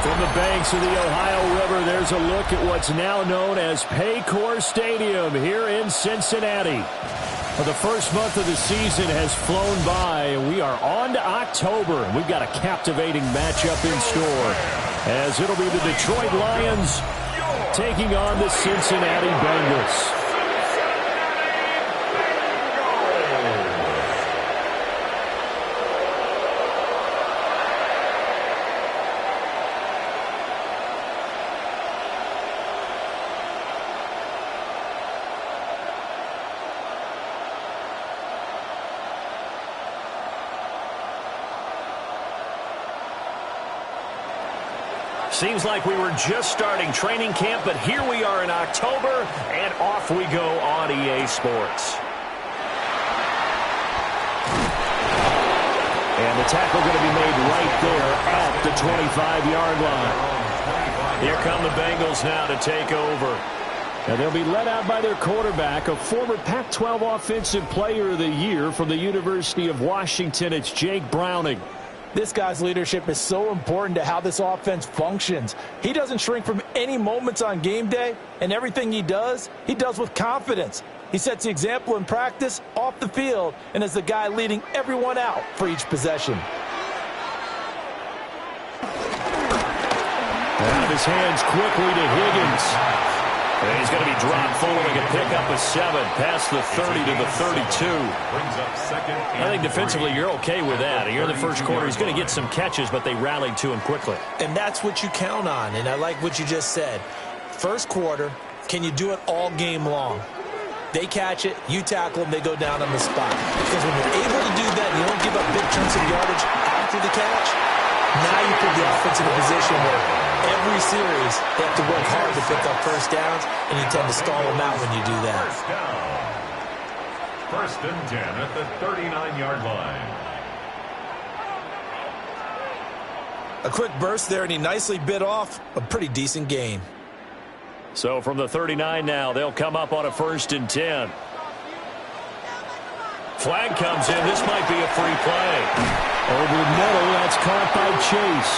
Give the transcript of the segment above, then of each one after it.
From the banks of the Ohio River, there's a look at what's now known as Paycor Stadium here in Cincinnati. Well, the first month of the season has flown by, and we are on to October. We've got a captivating matchup in store, as it'll be the Detroit Lions taking on the Cincinnati Bengals. Seems like we were just starting training camp, but here we are in October, and off we go on EA Sports. And the tackle going to be made right there at the 25-yard line. Here come the Bengals now to take over. And they'll be led out by their quarterback, a former Pac-12 Offensive Player of the Year from the University of Washington. It's Jake Browning. This guy's leadership is so important to how this offense functions. He doesn't shrink from any moments on game day, and everything he does with confidence. He sets the example in practice, off the field, and is the guy leading everyone out for each possession. Out of his hands quickly to Higgins. And he's going to be dropped following a pickup of 7 past the 30 to the 32. I think defensively you're okay with that. Here in the first quarter, he's going to get some catches, but they rallied to him quickly. And that's what you count on, and I like what you just said. First quarter, can you do it all game long? They catch it, you tackle them, they go down on the spot. Because when you're able to do that, you don't give up big chunks of yardage after the catch, now you put the offense in a position where every series, they have to work hard to pick up first downs, and you tend to stall them out when you do that. First and 10 at the 39-yard line. A quick burst there, and he nicely bit off a pretty decent gain. So from the 39 now, they'll come up on a first and 10. Flag comes in. This might be a free play. Over the middle, that's caught by Chase.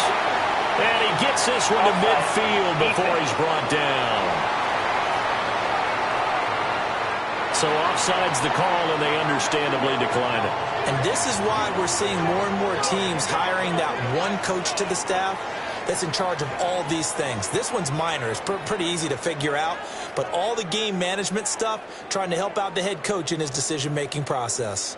And he gets this one to midfield before he's brought down. So offside's the call, and they understandably decline it. And this is why we're seeing more and more teams hiring that one coach to the staff that's in charge of all these things. This one's minor. It's pretty easy to figure out. But all the game management stuff, trying to help out the head coach in his decision-making process.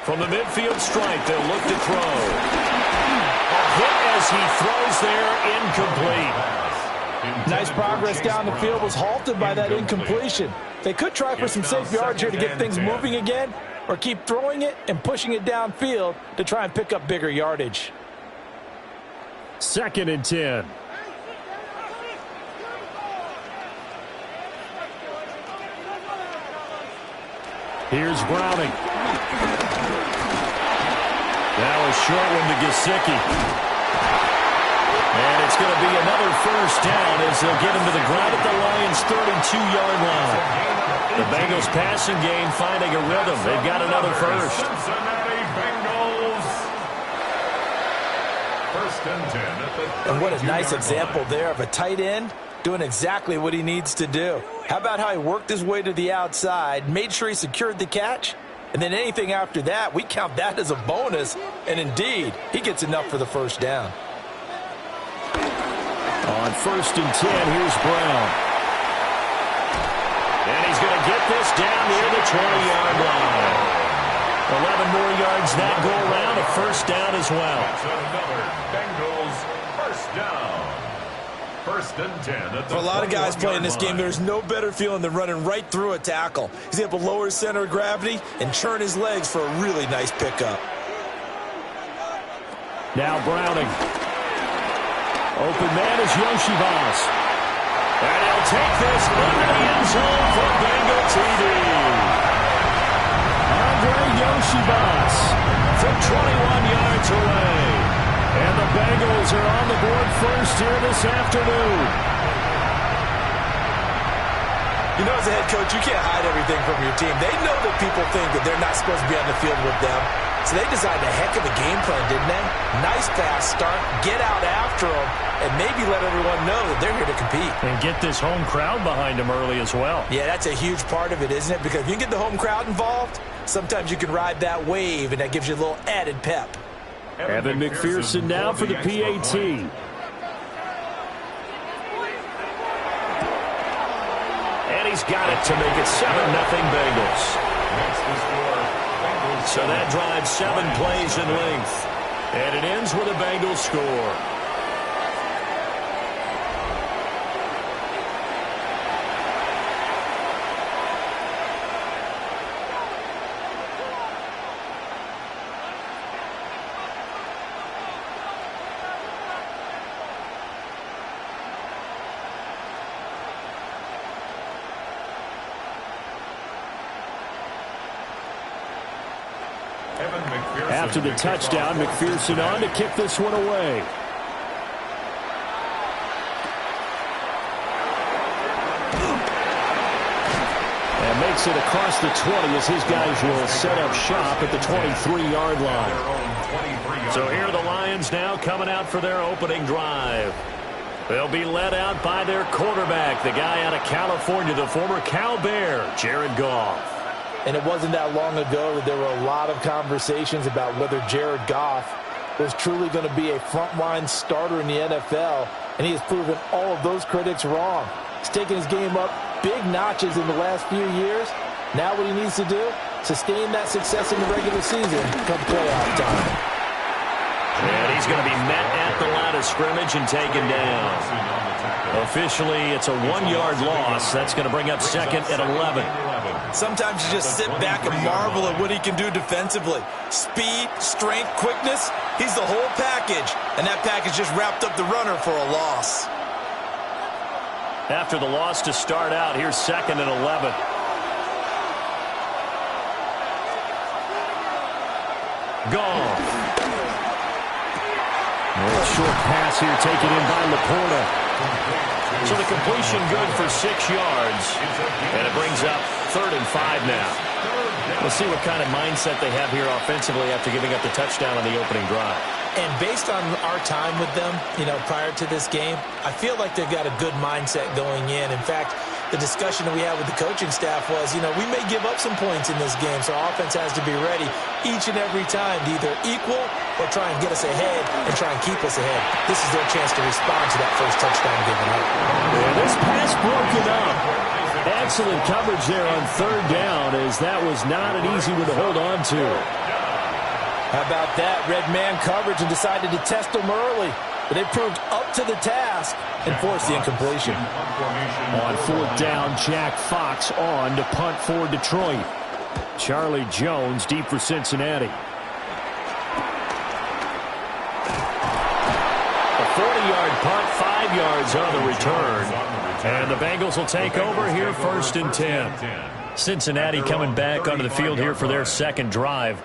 From the midfield stripe, they'll look to throw. A hit as he throws there, incomplete. Nice progress down the field was halted by that incompletion. They could try for some safe yards here to get things moving again, or keep throwing it and pushing it downfield to try and pick up bigger yardage. Second and 10. Here's Browning. Now a short one to Gesicki. And it's going to be another first down as they'll get him to the ground at the Lions' 32-yard line. The Bengals passing game finding a rhythm. They've got another first. Cincinnati Bengals. First and 10 at the 32-yard line. And what a nice example there of a tight end doing exactly what he needs to do. How about how he worked his way to the outside, made sure he secured the catch, and then anything after that, we count that as a bonus. And indeed, he gets enough for the first down. On first and 10, here's Brown. And he's going to get this down near the 20-yard line. 11 more yards that go around, a first down as well. Another Bengals first down. First and 10 at the For a lot of guys playing this game, line. there's no better feeling than running right through a tackle. He's able to lower his center of gravity and churn his legs for a really nice pickup. Now Browning. Open man is Yoshibas. And he'll take this into the end zone for Bengal TD. Andre Yoshibas From 21 yards away. And the Bengals are on the board first here this afternoon. You know, as a head coach, you can't hide everything from your team. They know that people think that they're not supposed to be on the field with them. So they designed a heck of a game plan, didn't they? Nice fast start, get out after them, and maybe let everyone know that they're here to compete. And get this home crowd behind them early as well. Yeah, that's a huge part of it, isn't it? Because if you can get the home crowd involved, sometimes you can ride that wave, and that gives you a little added pep. Evan McPherson now for the PAT. And he's got it to make it 7-0 Bengals. So that drives 7 plays in length. And it ends with a Bengals score. After the touchdown, McPherson on to kick this one away. And makes it across the 20 as his guys will set up shop at the 23-yard line. So here are the Lions now coming out for their opening drive. They'll be led out by their quarterback, the guy out of California, the former Cal Bear, Jared Goff. And it wasn't that long ago that there were a lot of conversations about whether Jared Goff was truly going to be a frontline starter in the NFL, and he has proven all of those critics wrong. He's taken his game up big notches in the last few years. Now what he needs to do, sustain that success in the regular season come playoff time. And he's going to be met at the line of scrimmage and taken down. Officially, it's a 1-yard loss. That's going to bring up second at 11. Sometimes you just sit back and marvel at what he can do defensively. Speed, strength, quickness, he's the whole package. And that package just wrapped up the runner for a loss. After the loss to start out, here's second and 11. Goff. Short pass here taken in by Laporta. So the completion good for 6 yards. And it brings up 3rd and 5 now. We'll see what kind of mindset they have here offensively after giving up the touchdown on the opening drive. And based on our time with them, prior to this game, I feel like they've got a good mindset going in. In fact, the discussion that we had with the coaching staff was, we may give up some points in this game, so our offense has to be ready each and every time to either equal or try and get us ahead and try and keep us ahead. This is their chance to respond to that first touchdown given up. And this pass broken up. Excellent coverage there on 3rd down, as that was not an easy one to hold on to. How about that? Red man coverage and decided to test them early. But they proved up to the task and forced the incompletion. On 4th down, Jack Fox on to punt for Detroit. Charlie Jones deep for Cincinnati. A 40-yard punt, 5 yards on the return. And the Bengals will take over here 1st and 10. Cincinnati coming back onto the field here for their second drive.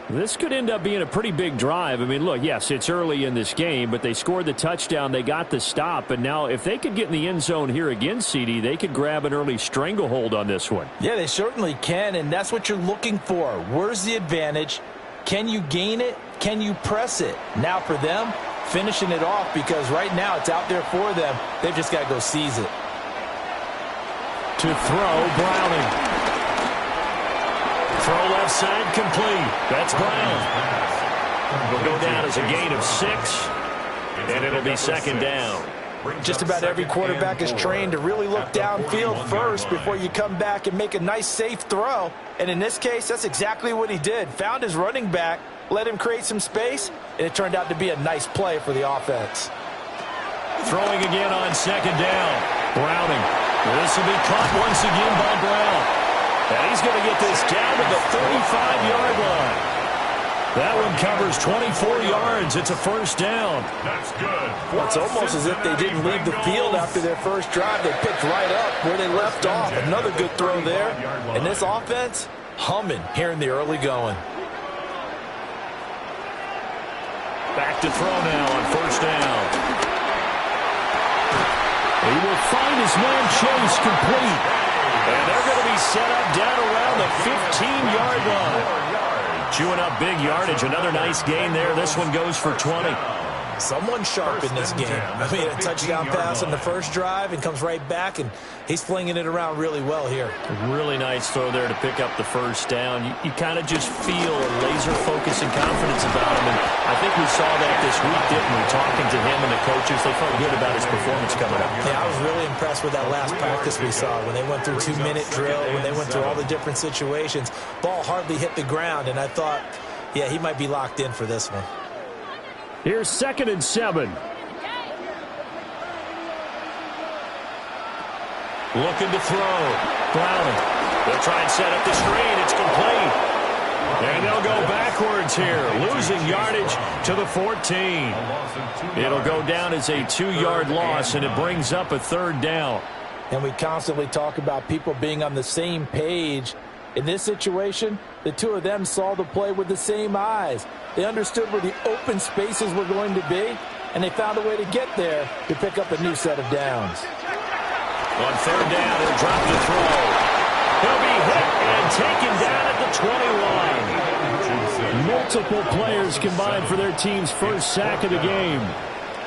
This could end up being a pretty big drive. I mean, look, yes, it's early in this game, but they scored the touchdown. They got the stop. And now if they could get in the end zone here again, CD, they could grab an early stranglehold on this one. Yeah, they certainly can, and that's what you're looking for. Where's the advantage? Can you gain it? Can you press it? Now for them, finishing it off, because right now it's out there for them. They've just got to go seize it. To throw, Browning. Throw left side complete. That's Brown. Will go down as a gain of 6, and it'll be 2nd down. Just about every quarterback is trained to really look downfield first before you come back and make a nice, safe throw. And in this case, that's exactly what he did. Found his running back, let him create some space, and it turned out to be a nice play for the offense. Throwing again on 2nd down. Browning. This will be caught once again by Brown. And he's going to get this down to the 35-yard line. That one covers 24 yards. It's a 1st down. That's good. Well, it's almost as if they didn't leave the field after their first drive. They picked right up where they left off. Another good throw there. And this offense, humming here in the early going. Back to throw now on 1st down. He will find his man Chase complete. And they're going to be set up down around the 15-yard line. Chewing up big yardage. Another nice gain there. This one goes for 20. Someone sharp in this game. I mean, a touchdown pass on the first drive and comes right back, and he's flinging it around really well here. Really nice throw there to pick up the first down. You kind of just feel a laser focus and confidence about him, and I think we saw that this week, didn't we? Talking to him and the coaches, they felt good about his performance coming up. Yeah, I was really impressed with that last practice we saw when they went through 2-minute drill, when they went through all the different situations. Ball hardly hit the ground, and I thought, yeah, he might be locked in for this one. Here's 2nd and 7. Looking to throw. Browning. They'll try and set up the screen. It's complete. And they'll go backwards here, losing yardage to the 14. It'll go down as a 2-yard loss, and it brings up a 3rd down. And we constantly talk about people being on the same page. In this situation, the two of them saw the play with the same eyes. They understood where the open spaces were going to be, and they found a way to get there to pick up a new set of downs. On 3rd down, he'll drop the throw. He'll be hit and taken down at the 20 line. Multiple players combined for their team's first sack of the game.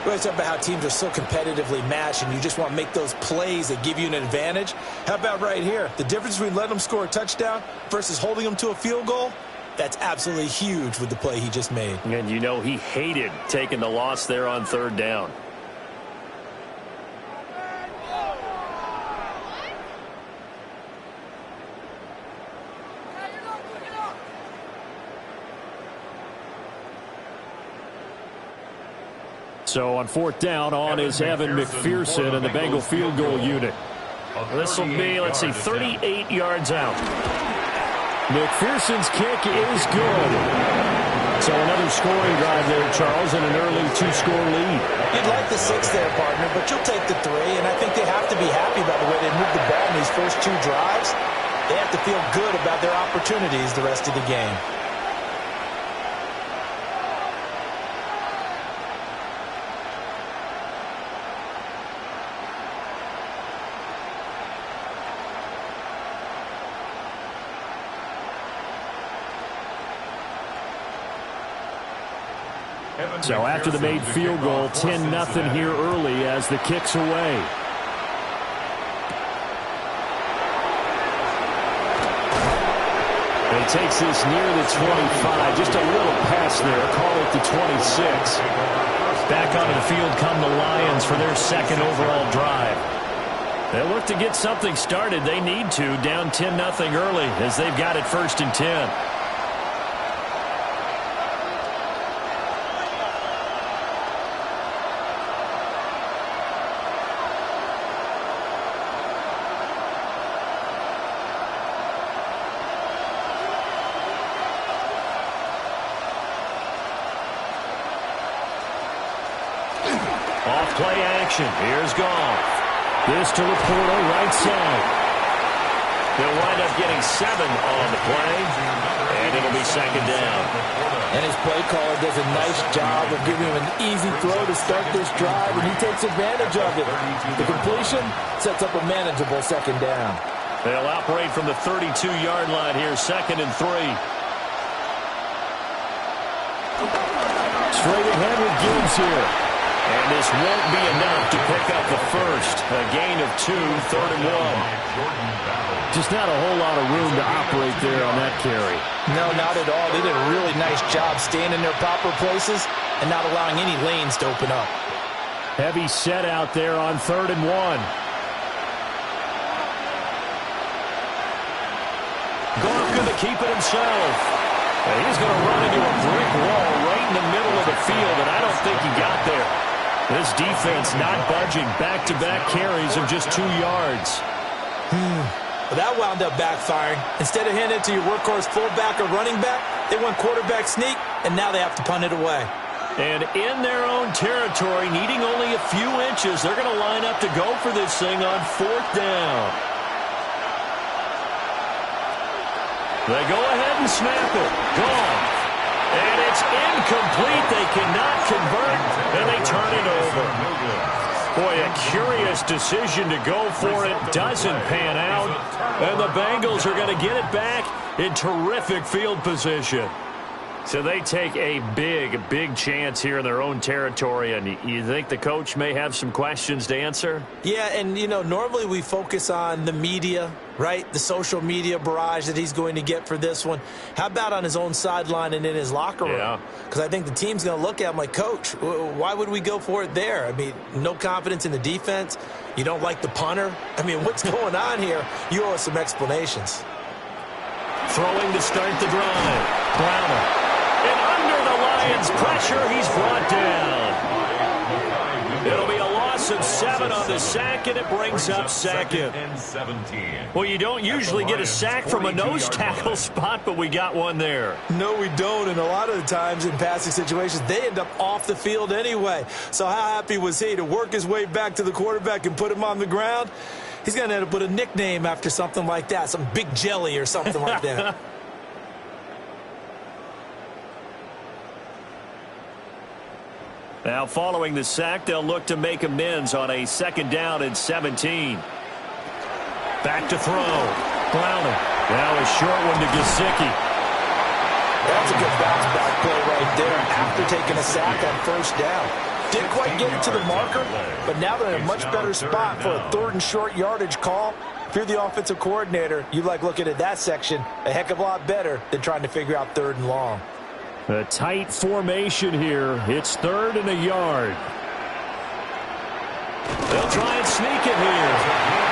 We always talk about how teams are so competitively matched, and you just want to make those plays that give you an advantage. How about right here? The difference between letting them score a touchdown versus holding them to a field goal, that's absolutely huge with the play he just made. And you know he hated taking the loss there on 3rd down. So on 4th down, on is Evan McPherson and the Bengal field goal unit. This will be, let's see, 38 yards out. McPherson's kick is good. So another scoring drive there, Charles, and an early 2-score lead. You'd like the 6 there, partner, but you'll take the 3, and I think they have to be happy by the way they moved the ball in these first 2 drives. They have to feel good about their opportunities the rest of the game. So after the made field goal, 10-0 here early as the kick's away. He takes this near the 25. Just a little pass there. Call it the 26. Back onto the field come the Lions for their 2nd overall drive. They look to get something started. They need to. Down 10-0 early as they've got it 1st and 10. Play action. Here's Goff. This to Laporta, right side. They'll wind up getting 7 on the play, and it'll be 2nd down. And his play caller does a nice job of giving him an easy throw to start this drive, and he takes advantage of it. The completion sets up a manageable 2nd down. They'll operate from the 32-yard line here, 2nd and 3. Straight ahead with Gibbs here. And this won't be enough to pick up the first. A gain of 2, 3rd and 1. Just not a whole lot of room to operate there on that carry. No, not at all. They did a really nice job staying in their proper places and not allowing any lanes to open up. Heavy set out there on 3rd and 1. Goff going to keep it himself. He's going to run into a brick wall right in the middle of the field, and I don't think he got there. This defense not budging. Back-to-back carries of just 2 yards. Well, that wound up backfiring. Instead of handing it to your workhorse fullback or running back, they went quarterback sneak, and now they have to punt it away. And in their own territory, needing only a few inches, they're going to line up to go for this thing on 4th down. They go ahead and snap it. Gone. And it's incomplete. They cannot convert, and they turn it over. Boy, a curious decision to go for it. Doesn't pan out. And the Bengals are going to get it back in terrific field position. So they take a big chance here in their own territory. And you think the coach may have some questions to answer? Yeah, and, you know, normally we focus on the media, right? The social media barrage that he's going to get for this one. How about on his own sideline and in his locker room? Yeah. Because I think the team's going to look at him like, Coach, why would we go for it there? I mean, no confidence in the defense. You don't like the punter. I mean, what's going on here? You owe us some explanations. Throwing to start the drive. Browner. And under the Lions' pressure, he's brought down. It'll be a loss of 7 on the sack, and it brings up second. Well, you don't usually get a sack from a nose tackle spot, but we got one there. No, we don't, and a lot of the times in passing situations, they end up off the field anyway. So how happy was he to work his way back to the quarterback and put him on the ground? He's going to end up with a nickname after something like that, some Big Jelly or something like that. Now, following the sack, they'll look to make amends on a 2nd down and 17. Back to throw. Browner. Now a short one to Gesicki. That's a good bounce-back play right there after taking a sack on 1st down. Didn't quite get it to the marker, but now they're in a much better spot for a 3rd and short yardage call. If you're the offensive coordinator, you like looking at that section a heck of a lot better than trying to figure out 3rd and long. A tight formation here. It's 3rd and a yard. They'll try and sneak it here.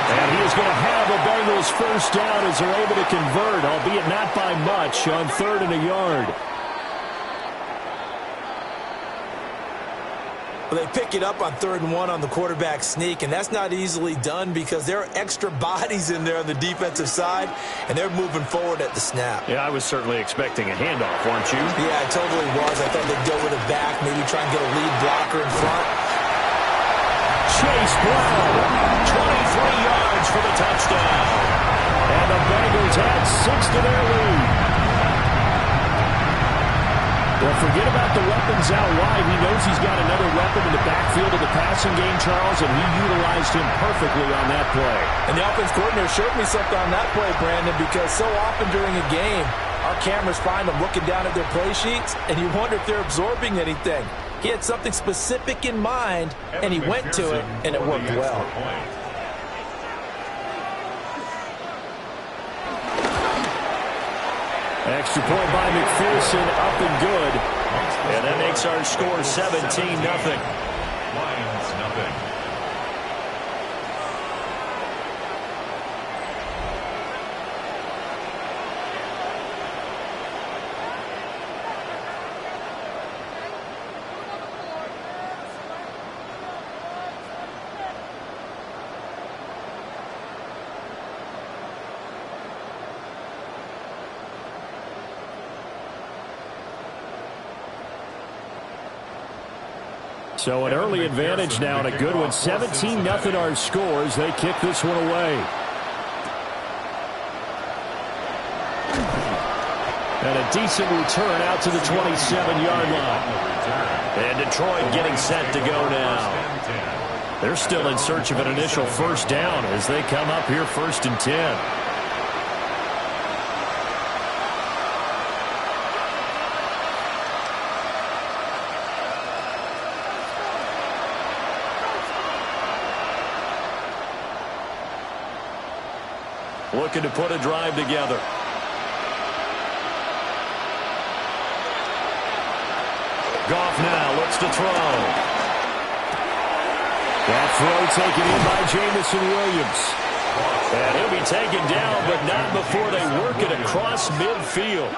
And he is going to have a Bengals 1st down as they're able to convert, albeit not by much, on 3rd and a yard. Well, they pick it up on 3rd and 1 on the quarterback sneak, and that's not easily done because there are extra bodies in there on the defensive side, and they're moving forward at the snap. Yeah, I was certainly expecting a handoff, weren't you? Yeah, I totally was. I thought they'd go with it back, maybe try and get a lead blocker in front. Chase Brown, 23 yards for the touchdown. And the Bengals add 6 to their lead. Well, forget about the weapons out wide. He knows he's got another weapon in the backfield of the passing game, Charles, and he utilized him perfectly on that play. And the offense coordinator showed me something on that play, Brandon, because so often during a game, our cameras find them looking down at their play sheets, and you wonder if they're absorbing anything. He had something specific in mind, and he went to it, and it worked well. Extra point by McPherson, up and good. And that makes our score 17-0. Lions, nothing. So an early advantage now and a good one. 17-0 our scores. They kick this one away. And a decent return out to the 27-yard line. And Detroit getting set to go now. They're still in search of an initial 1st down as they come up here 1st and 10. Looking to put a drive together. Goff now looks to throw. That throw taken in by Jamison Williams. And he'll be taken down, but not before they work it across midfield.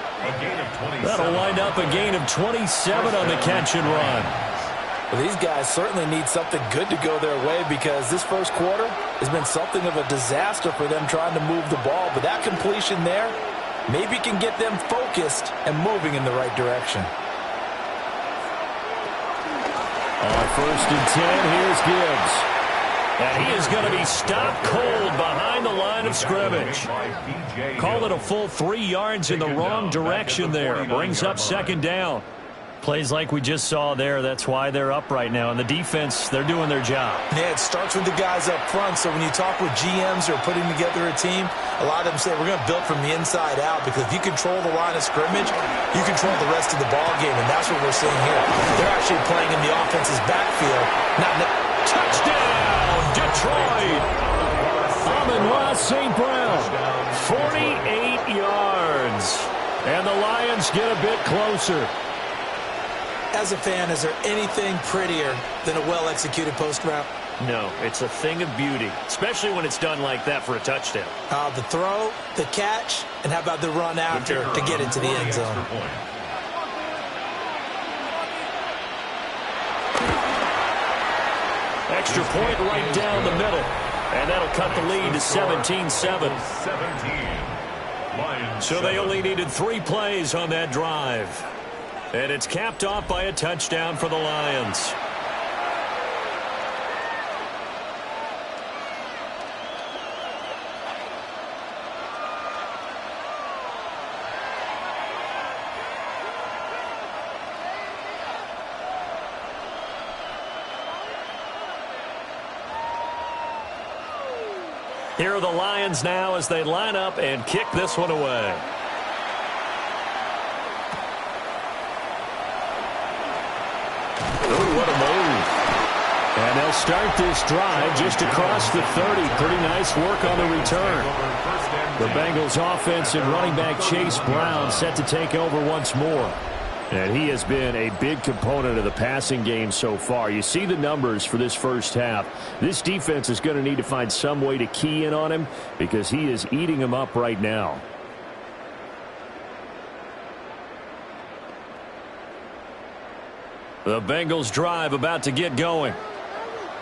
That'll wind up a gain of 27 on the catch and run. Well, these guys certainly need something good to go their way because this 1st quarter has been something of a disaster for them trying to move the ball. But that completion there maybe can get them focused and moving in the right direction. On 1st and 10, here's Gibbs. And he is going to be stopped cold behind the line of scrimmage. Call it a full 3 yards in the wrong direction there. Brings up 2nd down. Plays like we just saw there, that's why they're up right now. And the defense, they're doing their job. Yeah, it starts with the guys up front. So when you talk with GMs who are putting together a team, a lot of them say we're going to build from the inside out, because if you control the line of scrimmage, you control the rest of the ball game, and that's what we're seeing here. They're actually playing in the offense's backfield. Touchdown, Detroit! Amon-Ra St. Brown, 48 yards. And the Lions get a bit closer. As a fan, is there anything prettier than a well-executed post route? No, it's a thing of beauty, especially when it's done like that for a touchdown. The throw, the catch, and how about the run after to get into the end zone? Extra point right down the middle. And that'll cut the lead to 17-7. So they only needed 3 plays on that drive. And it's capped off by a touchdown for the Lions. Here are the Lions now as they line up and kick this one away. Oh, what a move. And they'll start this drive just across the 30. Pretty nice work on the return. The Bengals offense and running back Chase Brown set to take over once more. And he has been a big component of the passing game so far. You see the numbers for this first half. This defense is going to need to find some way to key in on him, because he is eating them up right now. The Bengals drive about to get going.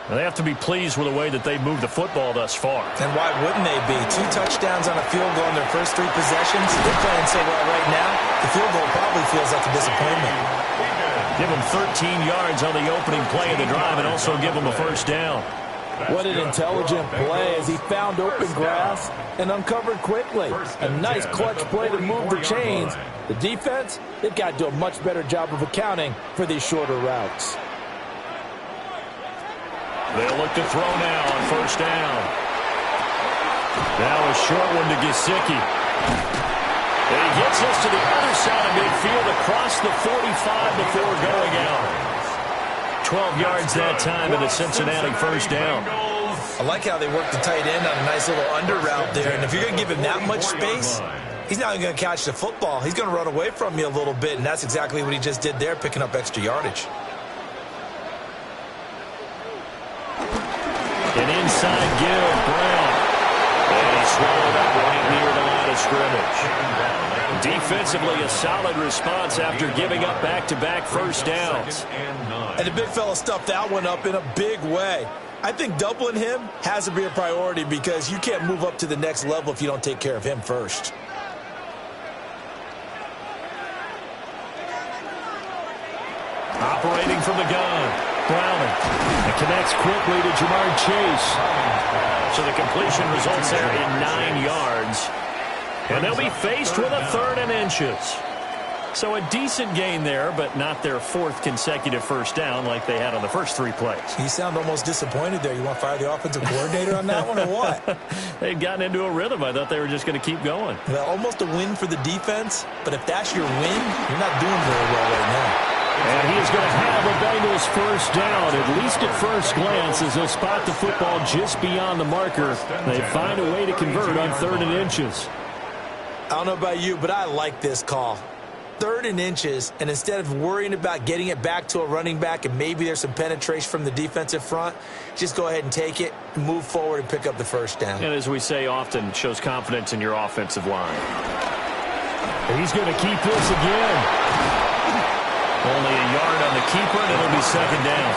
They have to be pleased with the way that they've moved the football thus far. And why wouldn't they be? 2 touchdowns on a field goal in their first 3 possessions. They're playing so well right now, the field goal probably feels like a disappointment. Give them 13 yards on the opening play of the drive and also give them a first down. What an intelligent play as he found open grass and uncovered quickly. A nice clutch play to move the chains. The defense, they've got to do a much better job of accounting for these shorter routes. They'll look to throw now on first down. Now a short one to Gesicki. And he gets us to the other side of midfield across the 45 before going out. 12 yards that time and a Cincinnati first down. I like how they work the tight end on a nice little under route there. And if you're going to give him that much space, he's not going to catch the football. He's going to run away from you a little bit, and that's exactly what he just did there, picking up extra yardage. An inside give, Brown. And he swallowed up right near the line of scrimmage. Defensively, a solid response after giving up back-to-back first downs. And the big fella stuffed that one up in a big way. I think doubling him has to be a priority, because you can't move up to the next level if you don't take care of him first. Operating from the gun. Browning. It connects quickly to Jamar Chase. So the completion results there in 9 yards. And they'll be faced with a 3rd and inches. So a decent gain there, but not their 4th consecutive first down like they had on the first 3 plays. You sound almost disappointed there. You want to fire the offensive coordinator on that one or what? They'd gotten into a rhythm. I thought they were just going to keep going. Well, almost a win for the defense, but if that's your win, you're not doing very well right now. And he is going to have a Bengals first down, at least at first glance, as they'll spot the football just beyond the marker. They find a way to convert on 3rd and inches. I don't know about you, but I like this call. 3rd and inches, and instead of worrying about getting it back to a running back and maybe there's some penetration from the defensive front, just go ahead and take it, move forward, and pick up the first down. And as we say often, shows confidence in your offensive line. He's going to keep this again. Only a yard on the keeper, and it'll be 2nd down.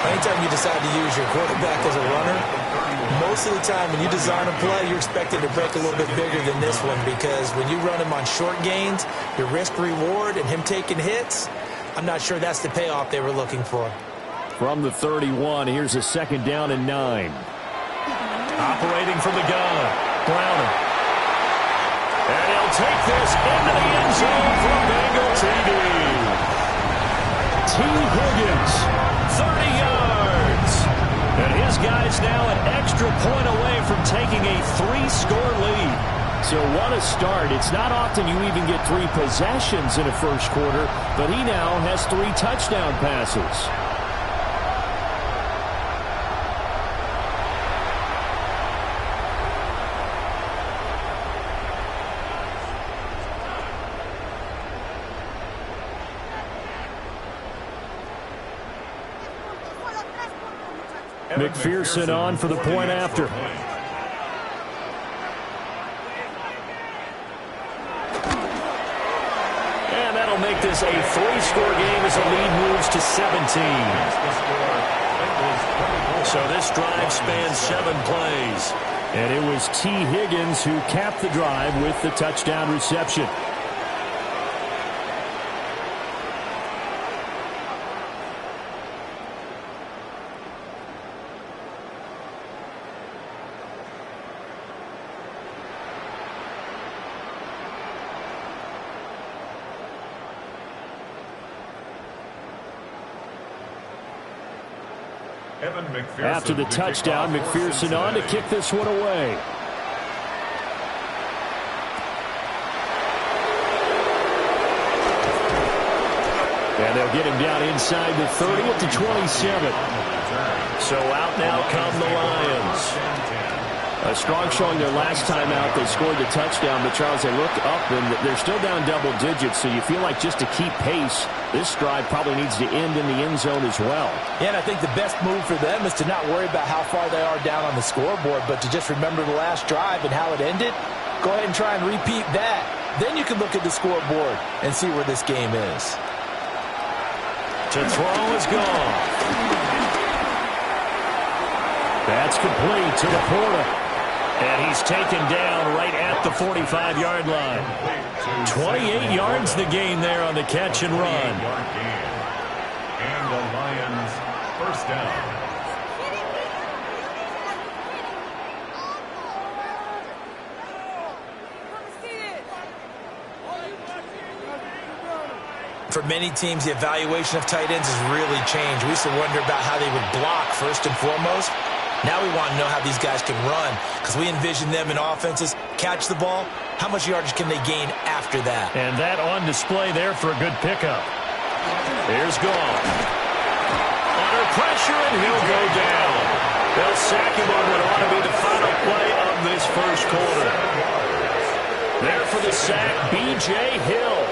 Anytime you decide to use your quarterback as a runner, most of the time when you design a play, you're expected to break a little bit bigger than this one, because when you run him on short gains, your risk-reward and him taking hits, I'm not sure that's the payoff they were looking for. From the 31, here's a 2nd down and 9. Operating from the gun, Browning. And he'll take this into the end zone for a Bengal TD. T. Higgins. 30 yards. And his guy's now an extra point away from taking a 3-score lead. So what a start. It's not often you even get 3 possessions in a first quarter, but he now has 3 touchdown passes. McPherson on for the point after. And that'll make this a 3-score game as the lead moves to 17. So this drive spans 7 plays. And it was T. Higgins who capped the drive with the touchdown reception. After the touchdown, McPherson on to kick this one away. And they'll get him down inside the 30 at the 27. So out now come the Lions. A strong showing their last time out. They scored the touchdown, but Charles, they look up and they're still down double digits, so you feel like just to keep pace, this drive probably needs to end in the end zone as well. Yeah, and I think the best move for them is to not worry about how far they are down on the scoreboard, but to just remember the last drive and how it ended. Go ahead and try and repeat that. Then you can look at the scoreboard and see where this game is. To throw is gone. That's complete to Laporta. And he's taken down right at the 45-yard line. 28 yards the gain there on the catch and run. And the Lions first down. For many teams, the evaluation of tight ends has really changed. We used to wonder about how they would block first and foremost. Now we want to know how these guys can run, because we envision them in offenses catch the ball. How much yardage can they gain after that? And that on display there for a good pickup. Here's Goff. Under pressure, and he'll go down. They'll sack him on what ought to be the final play of this first quarter. There for the sack, B.J. Hill.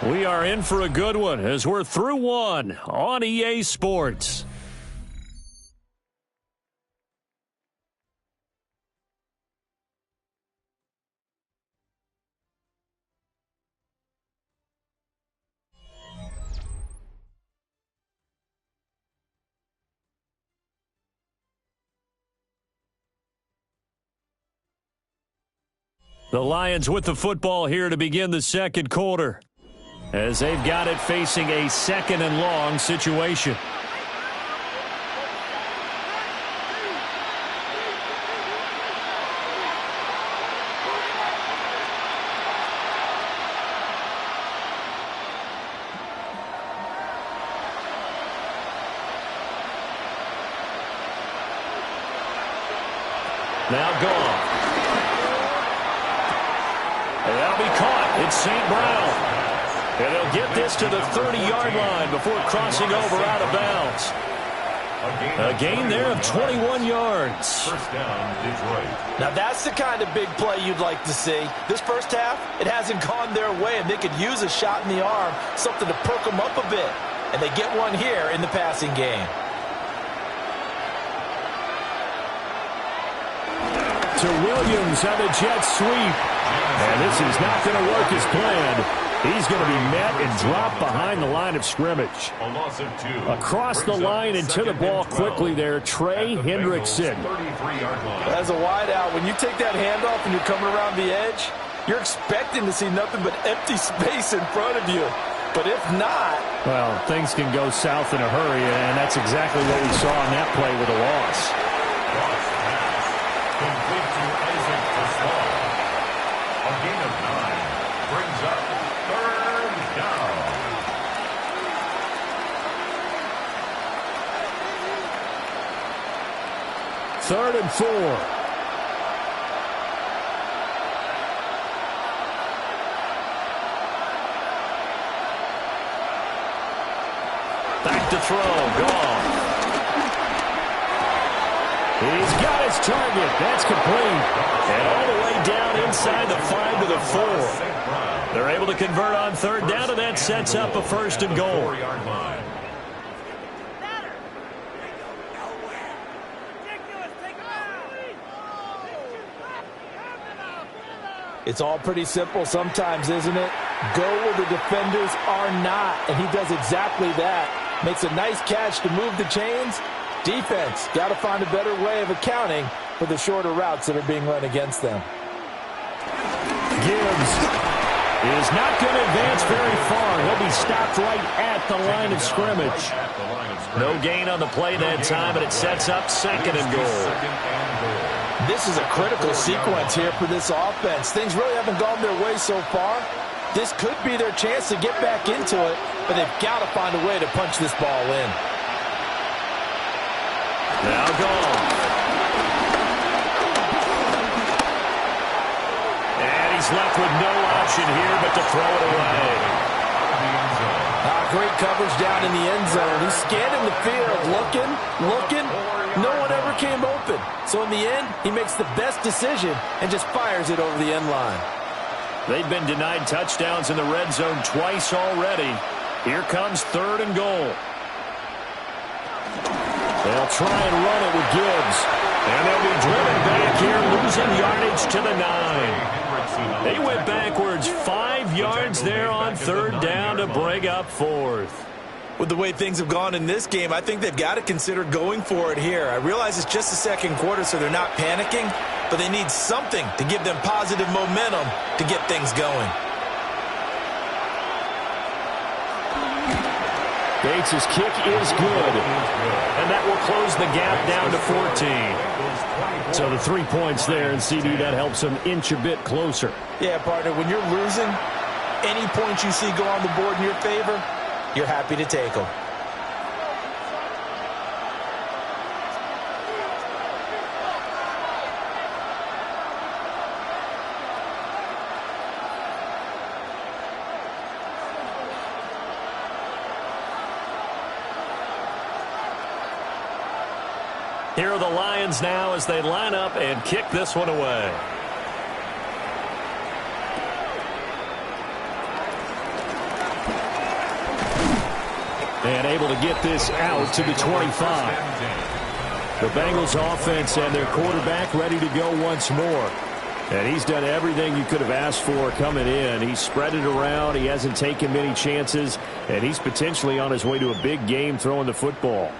We are in for a good one as we're through one on EA Sports. The Lions with the football here to begin the second quarter, as they've got it facing a 2nd and long situation. Now Goff. And that'll be caught. It's St. Brown. And they'll get this to the 30-yard line before crossing over out of bounds. A gain there of 21 yards. First down, Detroit. Now that's the kind of big play you'd like to see. This first half, it hasn't gone their way, and they could use a shot in the arm, something to perk them up a bit. And they get one here in the passing game. To Williams on the jet sweep. And this is not going to work as planned. He's going to be met and dropped behind the line of scrimmage. A loss of 2. Across the line and to the ball quickly there, Trey Hendrickson. As a wideout, when you take that handoff and you're coming around the edge, you're expecting to see nothing but empty space in front of you. But if not... well, things can go south in a hurry, and that's exactly what we saw on that play with a loss. Complete to Isaac Tosar. A gain of 9 brings up 3rd and 4. Back to throw. Goff. He's got his target. That's complete. And all the way down inside the 5 to the 4. They're able to convert on 3rd down, and that sets up a 1st and goal. It's all pretty simple sometimes, isn't it? Go where the defenders are not, and he does exactly that. Makes a nice catch to move the chains. Defense, got to find a better way of accounting for the shorter routes that are being run against them. Gibbs is not going to advance very far. He'll be stopped right at the line of scrimmage. No gain on the play that time, and it sets up 2nd and goal. This is a critical sequence here for this offense. Things really haven't gone their way so far. This could be their chance to get back into it, but they've got to find a way to punch this ball in. Now Goff. And he's left with no option here but to throw it away. Great coverage down in the end zone. He's scanning the field, looking. No one ever came open. So in the end, he makes the best decision and just fires it over the end line. They've been denied touchdowns in the red zone twice already. Here comes 3rd and goal. They'll try and run it with Gibbs. And they'll be driven back here, losing yardage to the 9. They went backwards 5 yards there on 3rd down to bring up 4th. With the way things have gone in this game, I think they've got to consider going for it here. I realize it's just the 2nd quarter, so they're not panicking, but they need something to give them positive momentum to get things going. Bates' kick is good. And that will close the gap down to 14. So the 3 points there, and CD, that helps them inch a bit closer. Yeah, partner, when you're losing, any points you see go on the board in your favor, you're happy to take them. Here are the Lions now as they line up and kick this one away. And able to get this out to the 25. The Bengals offense and their quarterback ready to go once more. And he's done everything you could have asked for coming in. He's spread it around. He hasn't taken many chances. And he's potentially on his way to a big game throwing the football.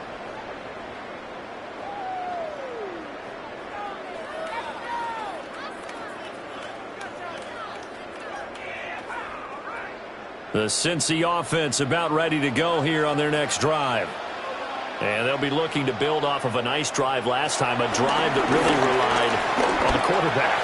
The Cincy offense about ready to go here on their next drive. And they'll be looking to build off of a nice drive last time, a drive that really relied on the quarterback.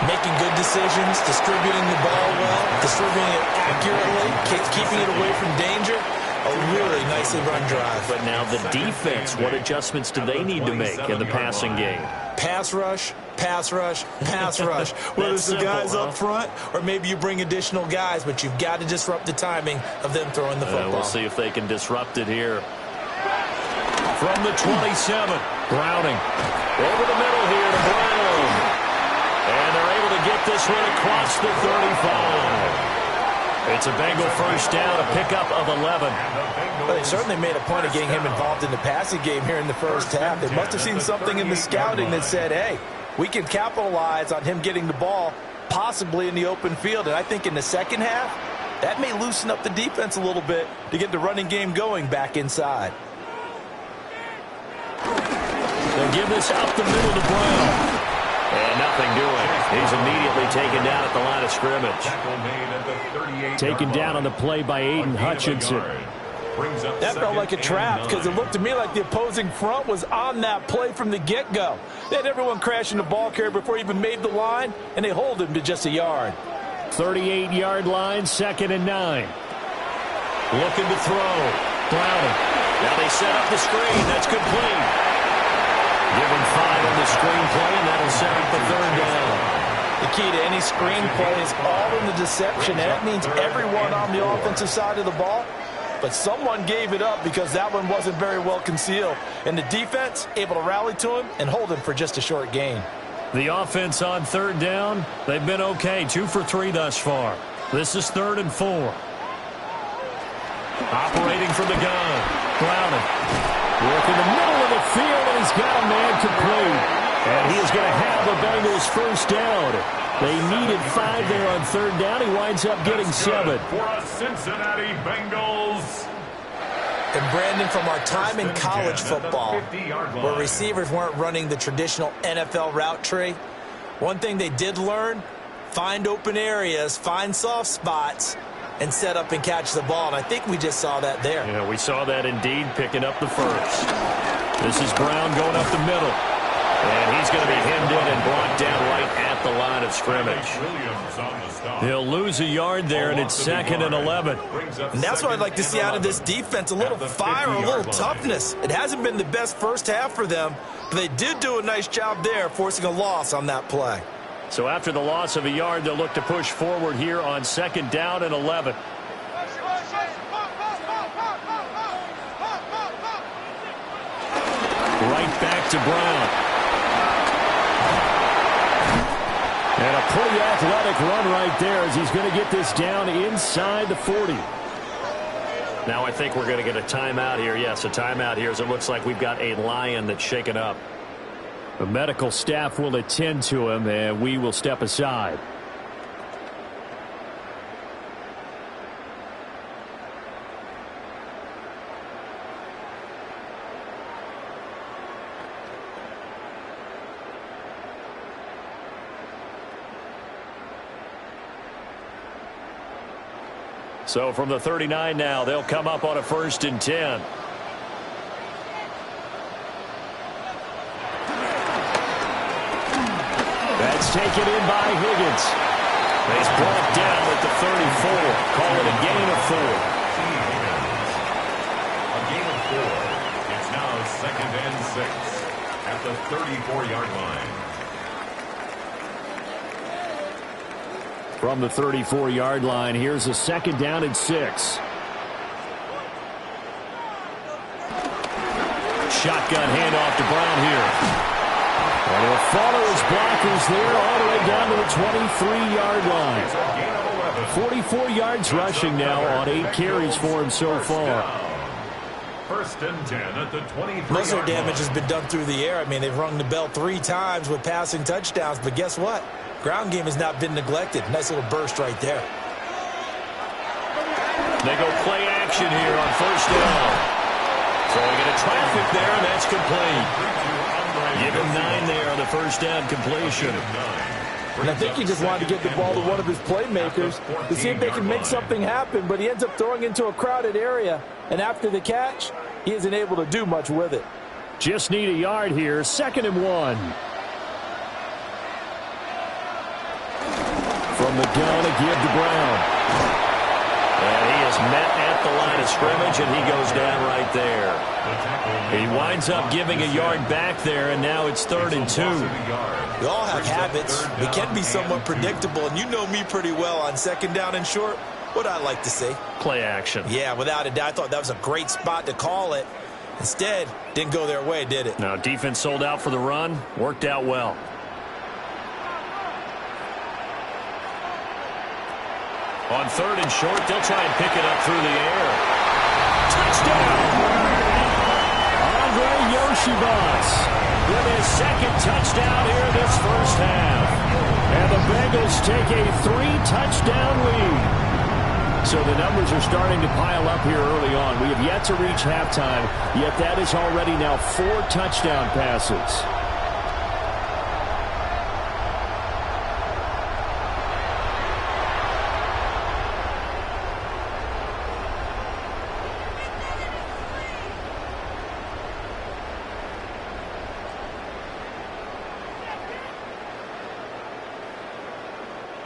Making good decisions, distributing the ball well, distributing it accurately, keeping it away from danger. A really nicely run drive. But now the defense, what adjustments do they need to make in the passing game? Pass rush, pass rush, pass rush. Whether it's the guys up front or maybe you bring additional guys, but you've got to disrupt the timing of them throwing the football. We'll see if they can disrupt it here. From the 27, Browning. Over the middle here to Brown. And they're able to get this one across the 35. It's a Bengal first down, a pickup of 11. Well, they certainly made a point of getting him involved in the passing game here in the first half. They must have seen something in the scouting that said, hey, we can capitalize on him getting the ball possibly in the open field. And I think in the second half, that may loosen up the defense a little bit to get the running game going back inside. They'll give this up the middle to Brown. And nothing doing. He's immediately taken down at the line of scrimmage. Taken down on the play by Aiden Hutchinson. That felt like a trap because it looked to me like the opposing front was on that play from the get-go. They had everyone crashing the ball carrier before he even made the line, and they hold him to just a yard. 38-yard line, 2nd and 9. Looking to throw. Browning. Now they set up the screen. That's complete. Give him 5 the screen play, and that'll set up the third down. The key to any screen play is all in the deception. That means everyone on the offensive side of the ball. But someone gave it up because that one wasn't very well concealed. And the defense able to rally to him and hold him for just a short gain. The offense on third down, they've been okay. 2 for 3 thus far. This is 3rd and 4. Operating from the gun. Browning. Work in the middle of the field, and he's got a man complete. And he is going to have the Bengals first down. They needed 5 there on third down. He winds up getting 7. For a Cincinnati Bengals. And Brandon, from our time in college football, where receivers weren't running the traditional NFL route tree, one thing they did learn, find open areas, find soft spots, and set up and catch the ball. And I think we just saw that there. Yeah, we saw that indeed, picking up the first. This is Brown going up the middle. And he's going to be hemmed in and brought down right at the line of scrimmage. He'll lose a yard there, and it's 2nd and 11. And that's what I'd like to see out of this defense, a little fire, a little toughness. It hasn't been the best first half for them, but they did do a nice job there, forcing a loss on that play. So after the loss of a yard, they'll look to push forward here on 2nd down and 11. Right back to Brown. And a pretty athletic run right there as he's going to get this down inside the 40. Now I think we're going to get a timeout here. Yes, a timeout here as it looks like we've got a lion that's shaken up. The medical staff will attend to him, and we will step aside. So from the 39 now, they'll come up on a 1st and 10. That's taken in by Higgins. He's brought down at the 34. Call it a gain of 4. A gain of 4. It's now 2nd and 6 at the 34-yard line. From the 34-yard line, here's a 2nd down and 6. Shotgun handoff to Brown here. And he'll follow his blockers there all the way down to the 23-yard line. 44 yards rushing now on 8 carries for him so far. 1st and 10 at the 23. Most of their damage has been done through the air. I mean, they've rung the bell 3 times with passing touchdowns, but guess what? Ground game has not been neglected. Nice little burst right there. They go play action here on 1st down. So we get a traffic there, and that's complete. Give him 9 there on the 1st down completion. And I think he just wanted to get the ball to one of his playmakers to see if they can make something happen, but he ends up throwing into a crowded area. And after the catch, he isn't able to do much with it. Just need a yard here, 2nd and 1. From the gun, a give to Brown. And he is met at the line of scrimmage, and he goes down right there. He winds up giving a yard back there, and now it's 3rd and 2. We all have habits. We can be somewhat predictable, and you know me pretty well on 2nd down and short. What I like to see. Play action. Yeah, without a doubt. I thought that was a great spot to call it. Instead, didn't go their way, did it? Now, defense sold out for the run. Worked out well. On 3rd and short, they'll try and pick it up through the air. Touchdown! Andre Yoshibas with his 2nd touchdown here this first half. And the Bengals take a 3-touchdown lead. So the numbers are starting to pile up here early on. We have yet to reach halftime, yet that is already now 4 touchdown passes.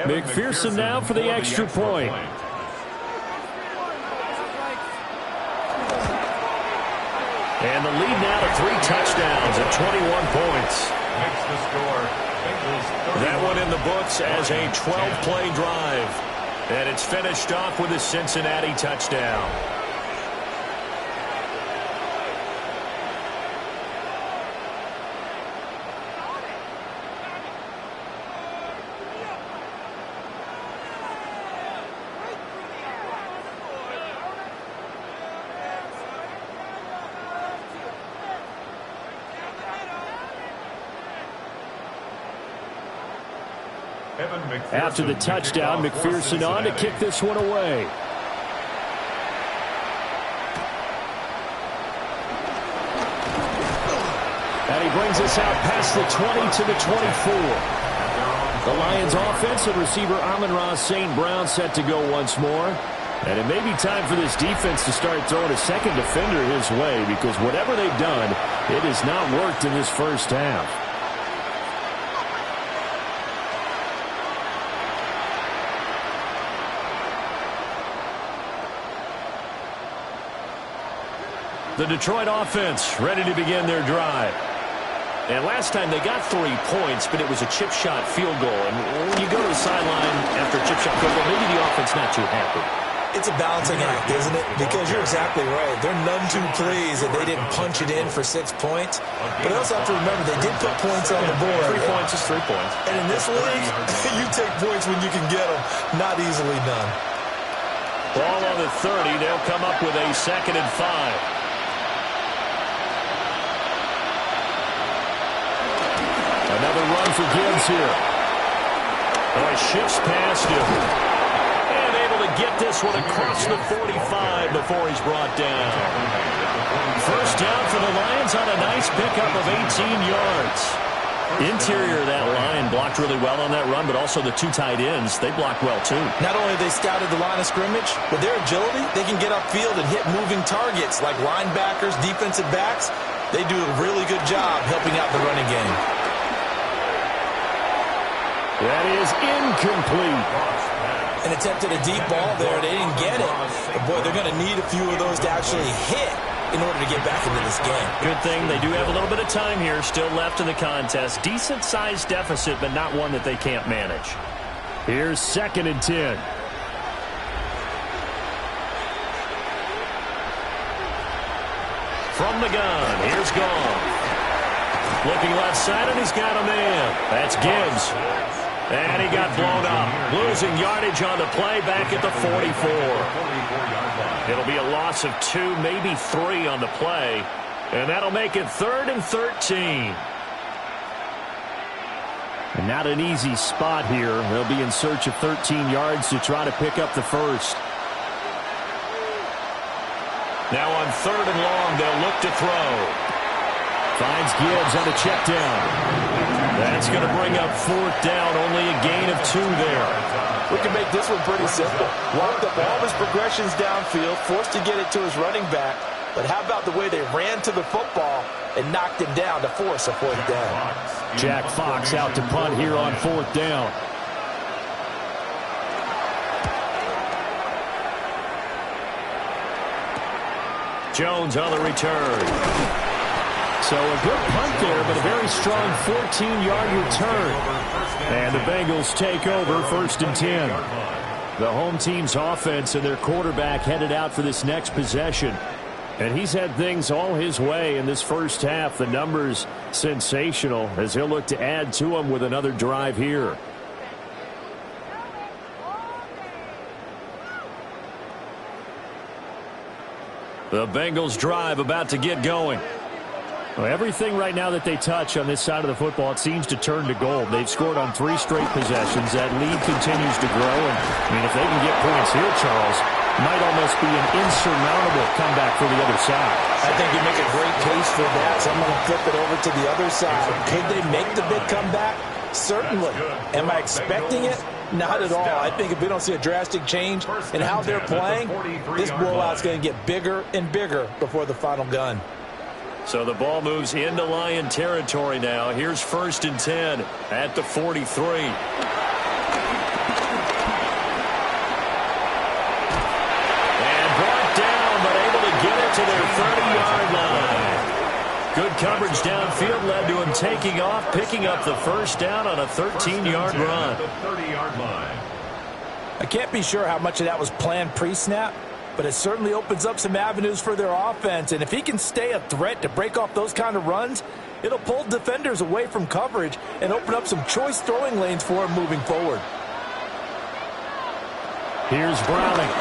McPherson now for the extra point. And the lead now to 3 touchdowns at 21 points. Makes the score. Bengals 31. That one in the books as a 12-play drive. And it's finished off with a Cincinnati touchdown. After the touchdown, McPherson on to kick this one away. And he brings us out past the 20 to the 24. The Lions offense and receiver Amon-Ra St. Brown set to go once more. And it may be time for this defense to start throwing a second defender his way, because whatever they've done, it has not worked in this first half. The Detroit offense ready to begin their drive. And last time they got 3 points, but it was a chip shot field goal. And when you go to the sideline after a chip shot field goal, maybe the offense not too happy. It's a balancing act, isn't it? Because you're exactly right. They're none too pleased that they didn't punch it in for 6 points. But I also have to remember they did put points on the board. 3 points is 3 points. And in this league, you take points when you can get them. Not easily done. Ball on the 30. They'll come up with a 2nd and 5. Another run for Gibbs here. Oh, he shifts past him. And able to get this one across the 45 before he's brought down. First down for the Lions on a nice pickup of 18 yards. Interior of that line blocked really well on that run, but also the 2 tight ends, they blocked well too. Not only have they scouted the line of scrimmage, but their agility, they can get upfield and hit moving targets like linebackers, defensive backs. They do a really good job helping out the running game. That is incomplete. An attempt at a deep ball there. They didn't get it. But, boy, they're going to need a few of those to actually hit in order to get back into this game. Good thing they do have a little bit of time here still left in the contest. Decent-sized deficit, but not one that they can't manage. Here's 2nd and 10. From the gun, here's Goff. Looking left side, and he's got a man. That's Gibbs. And he got blown up. Losing yardage on the play back at the 44. It'll be a loss of 2, maybe 3 on the play. And that'll make it 3rd and 13. And not an easy spot here. They'll be in search of 13 yards to try to pick up the first. Now on 3rd and long, they'll look to throw. Finds Gibbs on a check down. That's going to bring up 4th down. Only a gain of 2 there. We can make this one pretty simple. Walked up all of his progressions downfield, forced to get it to his running back. But how about the way they ran to the football and knocked him down to force a 4th down? Jack Fox out to punt here on 4th down. Jones on the return. So a good punt there, but a very strong 14-yard return. And the Bengals take over 1st and 10. The home team's offense and their quarterback headed out for this next possession. And he's had things all his way in this first half. The numbers sensational as he'll look to add to them with another drive here. The Bengals drive about to get going. Well, everything right now that they touch on this side of the football, it seems to turn to gold. They've scored on 3 straight possessions. That lead continues to grow. And, I mean, if they can get points here, Charles, might almost be an insurmountable comeback for the other side. I think you make a great case for that. So I'm going to flip it over to the other side. Could they make the big comeback? Certainly. Am I expecting it? Not at all. I think if we don't see a drastic change in how they're playing, this blowout's going to get bigger and bigger before the final gun. So the ball moves into Lion territory now. Here's 1st and 10 at the 43. And brought down, but able to get it to their 30-yard line. Good coverage downfield led to him taking off, picking up the first down on a 13-yard run. I can't be sure how much of that was planned pre-snap, but it certainly opens up some avenues for their offense. And if he can stay a threat to break off those kind of runs, it'll pull defenders away from coverage and open up some choice throwing lanes for him moving forward. Here's Browning.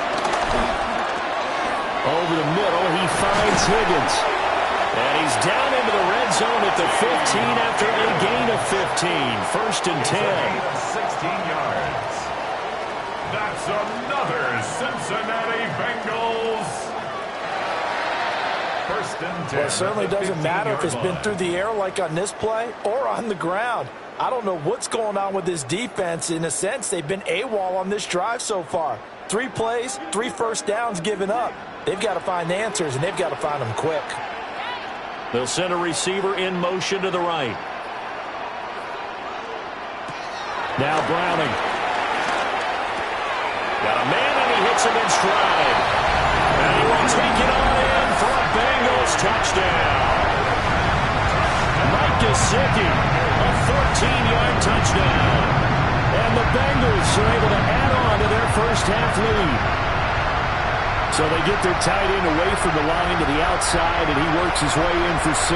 Over the middle, he finds Higgins. And he's down into the red zone at the 15 after a gain of 15. First and 10. 16 yards. That's another Cincinnati Bengals. First and 10. Well, it certainly doesn't matter if it's been through the air like on this play or on the ground. I don't know what's going on with this defense. In a sense, they've been AWOL on this drive so far. 3 plays, 3 first downs given up. They've got to find answers, and they've got to find them quick. They'll send a receiver in motion to the right. Now Browning. Got a man, and he hits him in stride. And he will take it on in for a Bengals touchdown. Mike Gesicki, a 14-yard touchdown. And the Bengals are able to add on to their first half lead. So they get their tight end away from the line to the outside, and he works his way in for 6.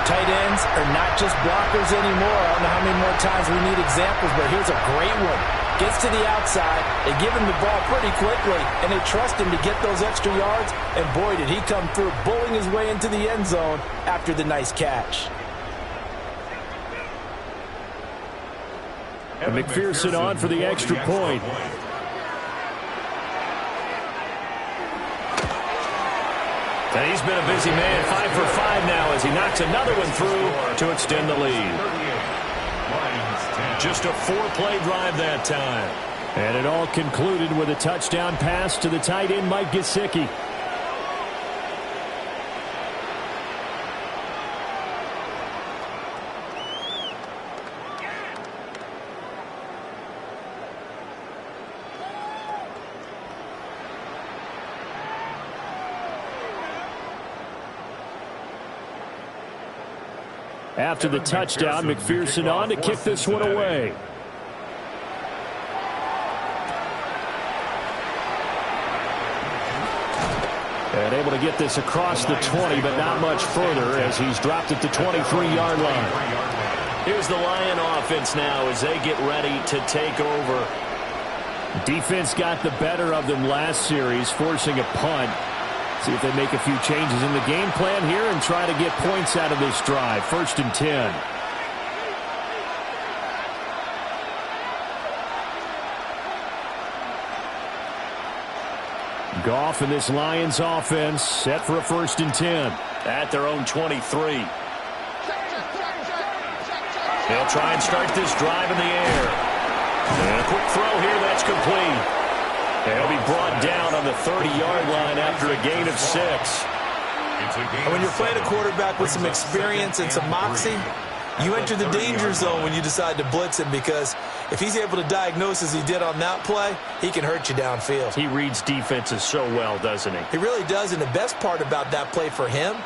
Tight ends are not just blockers anymore. I don't know how many more times we need examples, but here's a great one. Gets to the outside, they give him the ball pretty quickly, and they trust him to get those extra yards, and boy, did he come through, bullying his way into the end zone after the nice catch. And McPherson on for the extra point. And he's been a busy man, 5 for 5 now as he knocks another one through to extend the lead. Just a 4-play drive that time. And it all concluded with a touchdown pass to the tight end, Mike Gesicki. After the touchdown, McPherson on to kick this one away. And able to get this across the 20, but not much further as he's dropped at the 23-yard line. Here's the Lion offense now as they get ready to take over. Defense got the better of them last series, forcing a punt. See if they make a few changes in the game plan here and try to get points out of this drive. First and 10. Goff and this Lions offense set for a first and 10. At their own 23. They'll try and start this drive in the air. And a quick throw here, that's complete. He'll be brought down on the 30-yard line after a gain of 6. And when you're playing a quarterback with some experience and some moxie, you enter the danger zone when you decide to blitz him, because if he's able to diagnose as he did on that play, he can hurt you downfield. He reads defenses so well, doesn't he? He really does, and the best part about that play for him,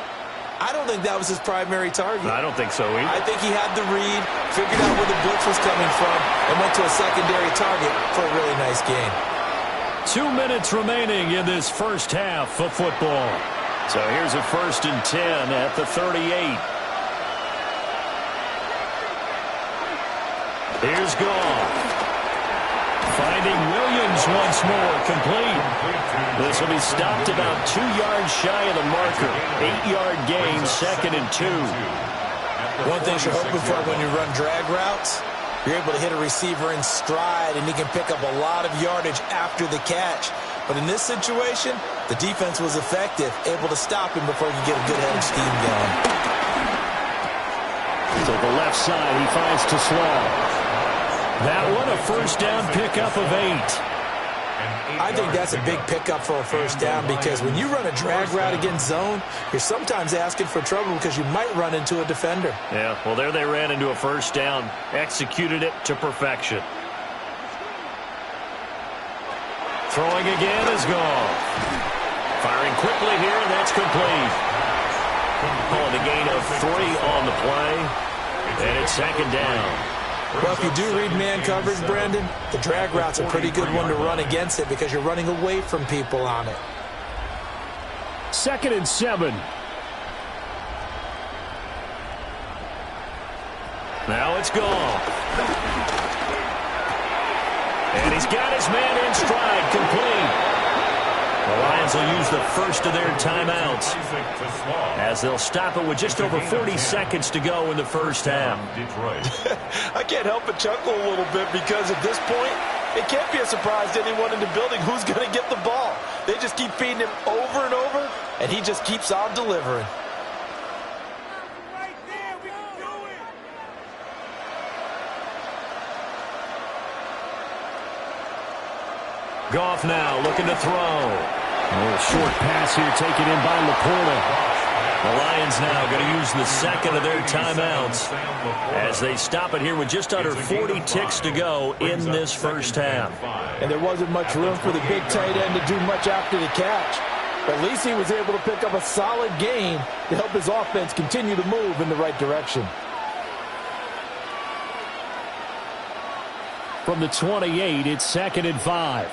I don't think that was his primary target. I don't think so either. I think he had the read, figured out where the blitz was coming from, and went to a secondary target for a really nice gain. 2 minutes remaining in this first half of football. So here's a first and 10 at the 38. Here's Goff. Finding Williams once more, complete. This will be stopped about 2 yards shy of the marker. 8-yard gain, second and 2. One thing you're hoping for when you run drag routes, you're able to hit a receiver in stride, and he can pick up a lot of yardage after the catch. But in this situation, the defense was effective, able to stop him before he could get a good head of steam going. To the left side, he finds Teslau. That one, a first down pickup of 8. I think that's a big pickup for a first down, because when you run a drag route against zone, you're sometimes asking for trouble because you might run into a defender. Yeah, well, there they ran into a first down, executed it to perfection. Throwing again is Goff. Firing quickly here, and that's complete. Calling a gain of 3 on the play, and it's second down. Well, if you do read man coverage, Brandon, the drag route's a pretty good one to run against it because you're running away from people on it. 2nd and 7. Now it's Goff. And he's got his man in stride, complete. The Lions will use the first of their timeouts as they'll stop it with just over 40 seconds to go in the first half. I can't help but chuckle a little bit because at this point, it can't be a surprise to anyone in the building who's going to get the ball. They just keep feeding him over and over, and he just keeps on delivering. Goff now looking to throw. A little short pass here taken in by Laporta. The Lions now going to use the second of their timeouts as they stop it here with just under 40 ticks to go in this first half. And there wasn't much room for the big tight end to do much after the catch. At least he was able to pick up a solid gain to help his offense continue to move in the right direction. From the 28, it's 2nd and 5.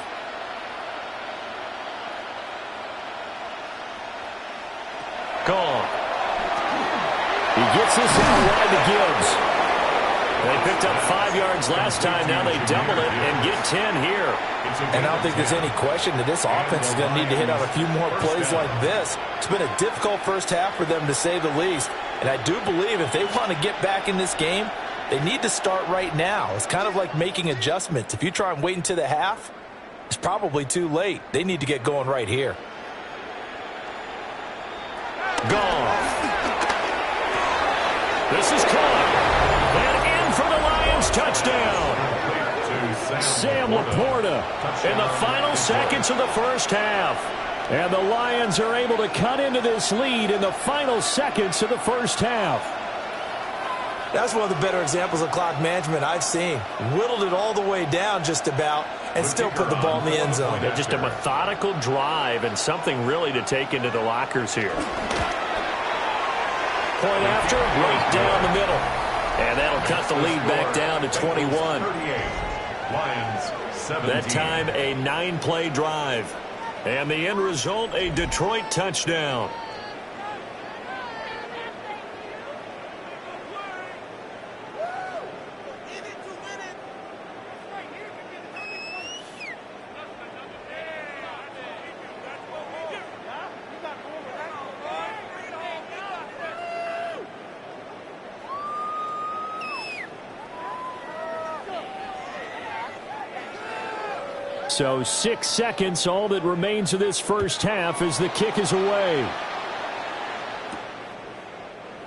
Goff. He gets this out wide to Gibbs. They picked up 5 yards last time. Now they double it and get 10 here. And I don't think there's any question that this offense is going to need to hit on a few more plays like this. It's been a difficult first half for them, to say the least. And I do believe if they want to get back in this game, they need to start right now. It's kind of like making adjustments. If you try and wait until the half, it's probably too late. They need to get going right here. Goff. This is caught. And in for the Lions touchdown. Sam Laporta In the final seconds of the first half. and the Lions are able to cut into this lead in the final seconds of the first half. That's one of the better examples of clock management I've seen. Whittled it all the way down just about and still put the ball in the end zone. Yeah, just a methodical drive and something really to take into the lockers here. Point after, right down the middle. And that'll cut the lead back down to 21. That time a 9-play drive. And the end result, a Detroit touchdown. So 6 seconds, all that remains of this first half as the kick is away.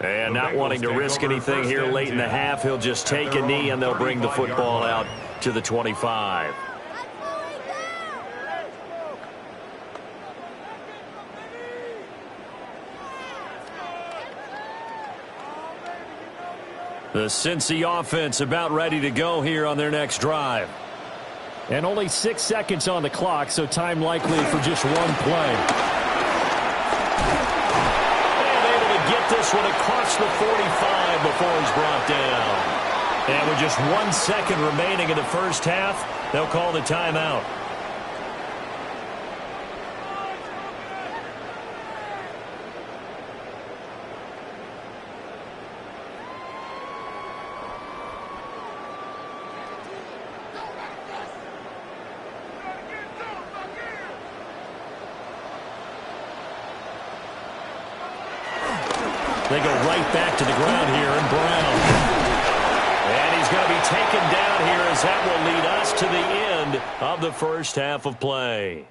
And not wanting to risk anything here late in the half, he'll just take a knee and they'll bring the football out to the 25. The Cincy offense about ready to go here on their next drive. And only 6 seconds on the clock, so time likely for just one play. And able to get this one across the 45 before he's brought down. And with just 1 second remaining in the first half, they'll call the timeout. They go right back to the ground here in Brown. And he's going to be taken down here as that will lead us to the end of the first half of play.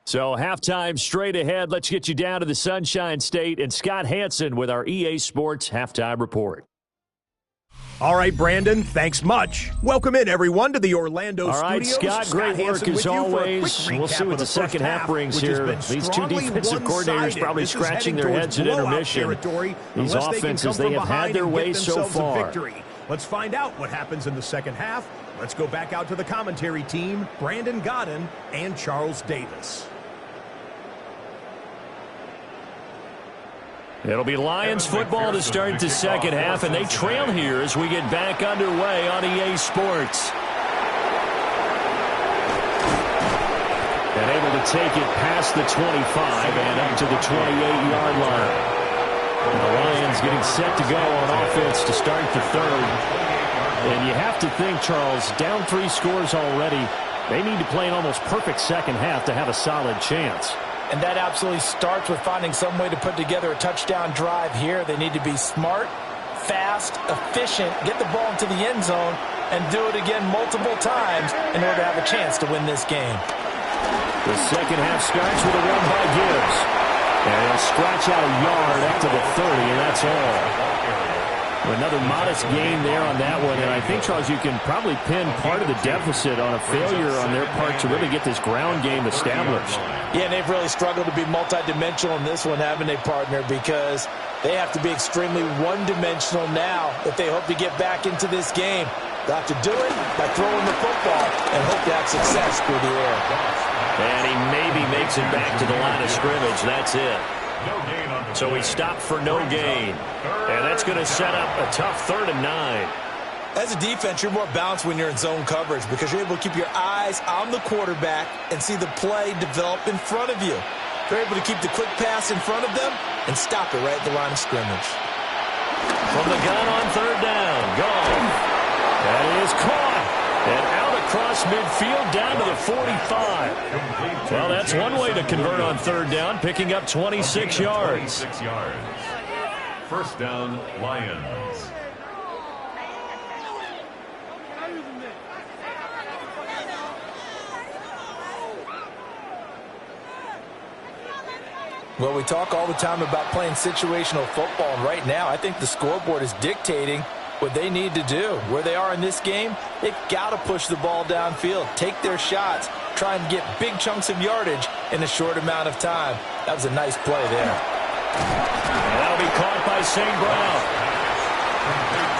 So halftime straight ahead. Let's get you down to the Sunshine State and Scott Hansen with our EA Sports Halftime Report. All right, Brandon, thanks much. Welcome in, everyone, to the Orlando Studios. All right, Studios. Scott, great work as always. We'll see what the second half brings here. These two defensive coordinators probably scratching their heads at intermission. These offenses, they have had their way so far. Let's find out what happens in the second half. Let's go back out to the commentary team, Brandon Godden and Charles Davis. It'll be Lions football to start the second half, and they trail here as we get back underway on EA Sports. And able to take it past the 25 and up to the 28-yard line. And the Lions getting set to go on offense to start the third. And you have to think, Charles, down 3 scores already, they need to play an almost perfect second half to have a solid chance. And that absolutely starts with finding some way to put together a touchdown drive here. They need to be smart, fast, efficient, get the ball into the end zone, and do it again multiple times in order to have a chance to win this game. The second half starts with a run by Gibbs. And he'll scratch out a yard up to the 30, and that's all. Another modest gain there on that one, and I think, Charles, you can probably pin part of the deficit on a failure on their part to really get this ground game established. Yeah, and they've really struggled to be multidimensional in this one, haven't they, partner? Because they have to be extremely one-dimensional now if they hope to get back into this game. They'll have to do it by throwing the football and hope to have success through the air. And he maybe makes it back to the line of scrimmage. That's it. So he stopped for no gain. And that's going to set up a tough 3rd and 9. As a defense, you're more balanced when you're in zone coverage because you're able to keep your eyes on the quarterback and see the play develop in front of you. They're able to keep the quick pass in front of them and stop it right at the line of scrimmage. From the gun on 3rd down, Goff. That is caught. And out across midfield down to the 45. Well, that's one way to convert on 3rd down, picking up 26 yards. 26 yards. First down, Lions. Well, we talk all the time about playing situational football, and right now I think the scoreboard is dictating what they need to do. Where they are in this game, they've got to push the ball downfield, take their shots, try and get big chunks of yardage in a short amount of time. That was a nice play there. And that'll be caught by St. Brown.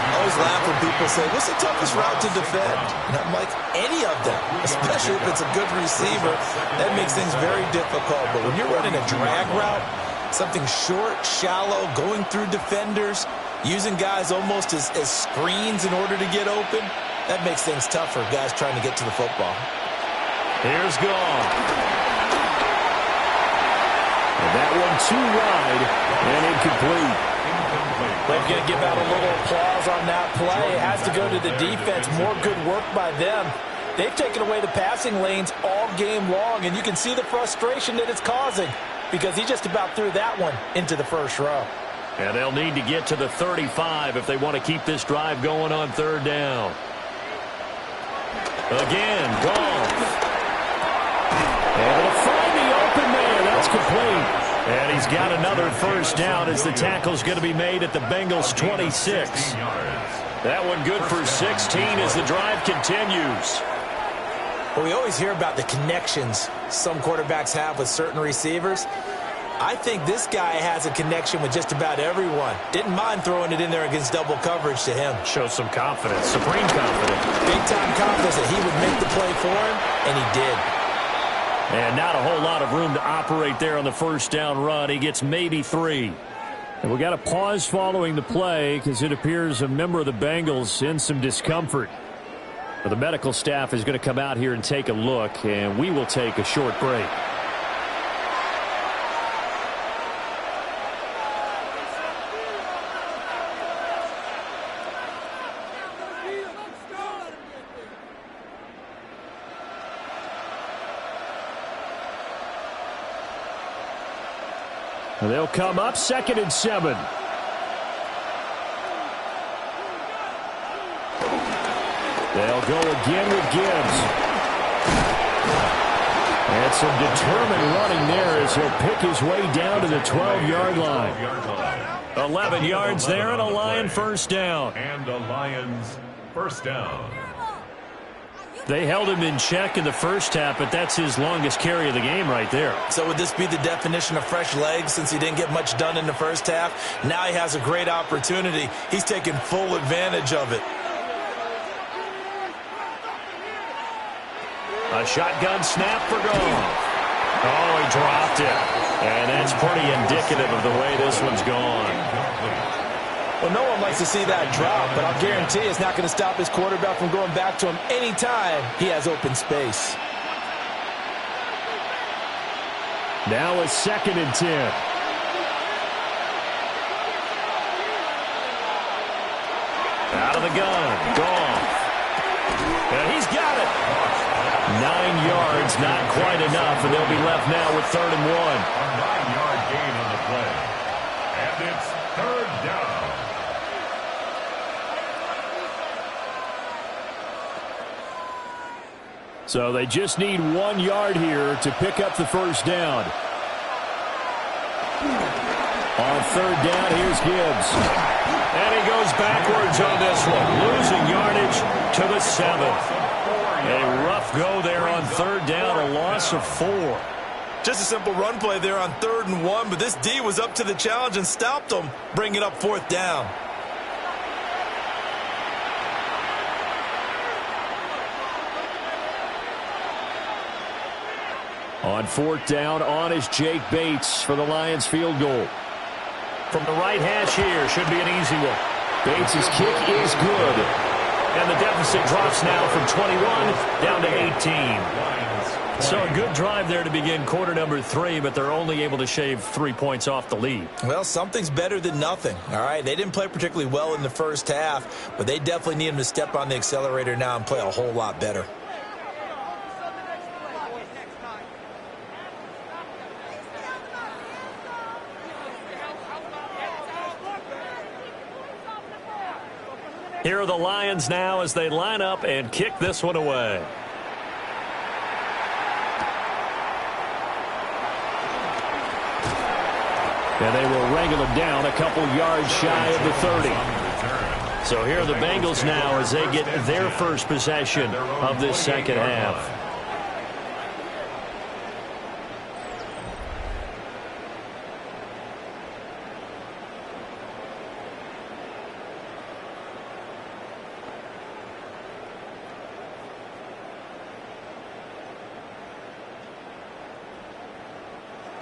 I always laugh when people say, what's the toughest route to defend? And I'm like, any of them, especially if it's a good receiver. That makes things very difficult. But when you're running a drag route, something short, shallow, going through defenders, using guys almost as screens in order to get open, that makes things tough for guys trying to get to the football. Here's Goff. And that one too wide and incomplete. They're going to give out a little applause on that play. It has to go to the defense. More good work by them. They've taken away the passing lanes all game long, and you can see the frustration that it's causing because he just about threw that one into the first row. And they'll need to get to the 35 if they want to keep this drive going on 3rd down. Again, Goff. And they'll find the open man. That's complete. And he's got another first down as the tackle's going to be made at the Bengals' 26. That one good for 16 as the drive continues. Well, we always hear about the connections some quarterbacks have with certain receivers. I think this guy has a connection with just about everyone. Didn't mind throwing it in there against double coverage to him. Shows some confidence, supreme confidence. Big-time confidence that he would make the play for him, and he did. And not a whole lot of room to operate there on the first down run. He gets maybe 3. And we got to pause following the play because it appears a member of the Bengals in some discomfort. But the medical staff is going to come out here and take a look, and we will take a short break. And they'll come up 2nd and 7. They'll go again with Gibbs. And some determined running there as he'll pick his way down to the 12-yard line. 11 yards there and a Lion first down. And a Lions first down. They held him in check in the first half, but that's his longest carry of the game right there. So would this be the definition of fresh legs since he didn't get much done in the first half? Now he has a great opportunity. He's taking full advantage of it. A shotgun snap for Goff. Oh, he dropped it. And that's pretty indicative of the way this one's gone. Well, no one likes to see that drop, but I'll guarantee it's not going to stop his quarterback from going back to him anytime he has open space. Now a 2nd and 10. Out of the gun, Goff. And he's got it. 9 yards, not quite enough, and they'll be left now with 3rd and 1. A 9-yard gain on the play. And it's 3rd down. So they just need 1 yard here to pick up the first down. On 3rd down, here's Gibbs. And he goes backwards on this one, losing yardage to the 7th. A rough go there on 3rd down, a loss of 4. Just a simple run play there on 3rd and 1, but this D was up to the challenge and stopped them, bringing up 4th down. On 4th down, on is Jake Bates for the Lions field goal. From the right hash here, should be an easy one. Bates' kick is good. And the deficit drops now from 21 down to 18. So a good drive there to begin quarter number 3, but they're only able to shave 3 points off the lead. Well, something's better than nothing, all right? They didn't play particularly well in the first half, but they definitely need them to step on the accelerator now and play a whole lot better. Here are the Lions now as they line up and kick this one away. And they will wrangle him down a couple yards shy of the 30. So here are the Bengals now as they get their first possession of this second half.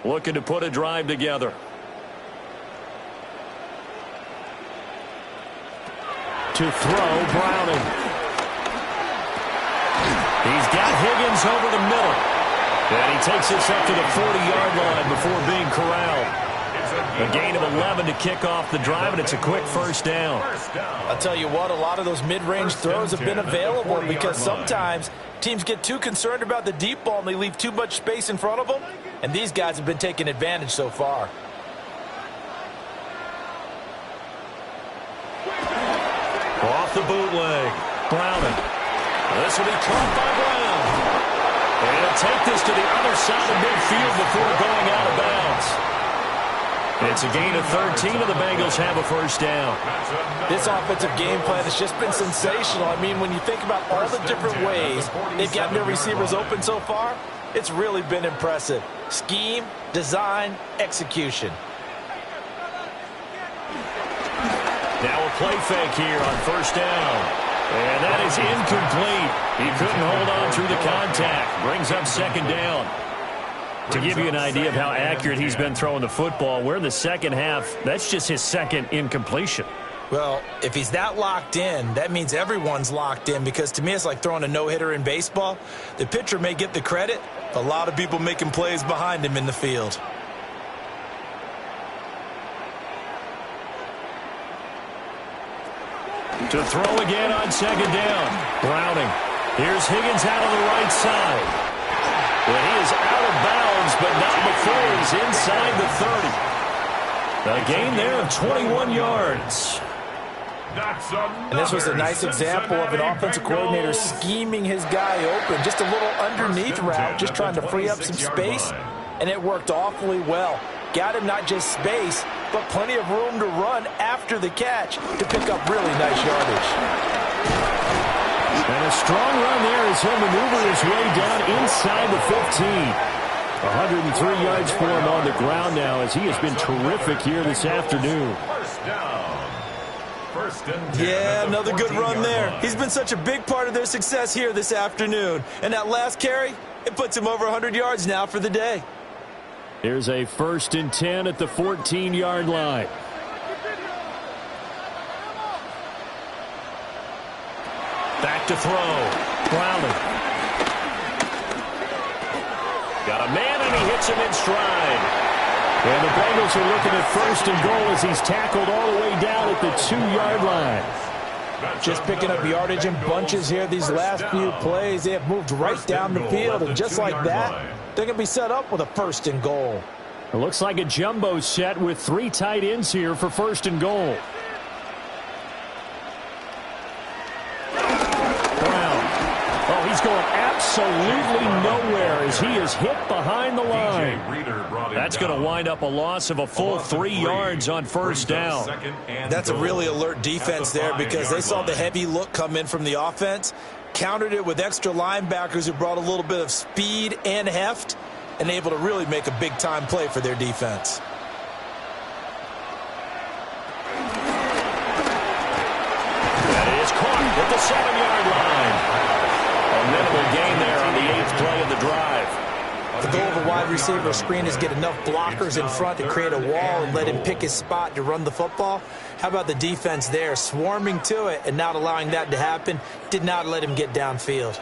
Looking to put a drive together. To throw, Browning. He's got Higgins over the middle. And he takes this up to the 40-yard line before being corralled. A gain of 11 to kick off the drive, and it's a quick first down. I'll tell you what, a lot of those mid-range throws have been available because sometimes teams get too concerned about the deep ball and they leave too much space in front of them, and these guys have been taking advantage so far. Off the bootleg, Browning. This will be caught by Brown. And he'll take this to the other side of midfield before going out of bounds. It's a gain of 13, and the Bengals have a first down. This offensive game plan has just been sensational. I mean, when you think about all the different ways they've gotten their receivers open so far, it's really been impressive. Scheme, design, execution. Now a play fake here on first down. And that is incomplete. He couldn't hold on through the contact. Brings up second down. To give you an idea of how accurate he's been throwing the football, we're in the second half. That's just his second incompletion. Well, if he's that locked in, that means everyone's locked in, because to me it's like throwing a no-hitter in baseball. The pitcher may get the credit, a lot of people making plays behind him in the field. To throw again on second down. Browning. Here's Higgins out on the right side. Well, he is out of bounds, but not before he's inside the 30. A gain there of 21 yards. And this was a nice example of an offensive coordinator scheming his guy open. Just a little underneath route, just trying to free up some space, and it worked awfully well. Got him not just space, but plenty of room to run after the catch to pick up really nice yardage. And a strong run there as he'll maneuver his way down inside the 15. 103 yards for him on the ground now as he has been terrific here this afternoon. Yeah, another good run there. He's been such a big part of their success here this afternoon. And that last carry, it puts him over 100 yards now for the day. Here's a 1st and 10 at the 14-yard line. Back to throw. Browning. Got a man, and he hits him in stride. And the Bengals are looking at 1st and goal as he's tackled all the way down at the 2-yard line. Just picking up yardage in bunches here these last few plays. They have moved right down the field, and just like that, they're going to be set up with a 1st and goal. It looks like a jumbo set with 3 tight ends here for 1st and goal. Brown. Oh, he's going absolutely nowhere as he is hit behind the line. That's going to wind up a loss of a full 3 yards on 1st down. That's a really alert defense there because they saw the heavy look come in from the offense, countered it with extra linebackers who brought a little bit of speed and heft, and able to really make a big-time play for their defense. That is caught at the 7-yard line. A minimal gain there on the 8th play of the drive. The goal of a wide receiver screen is get enough blockers in front to create a wall and let him pick his spot to run the football. How about the defense there, swarming to it and not allowing that to happen? Did not let him get downfield.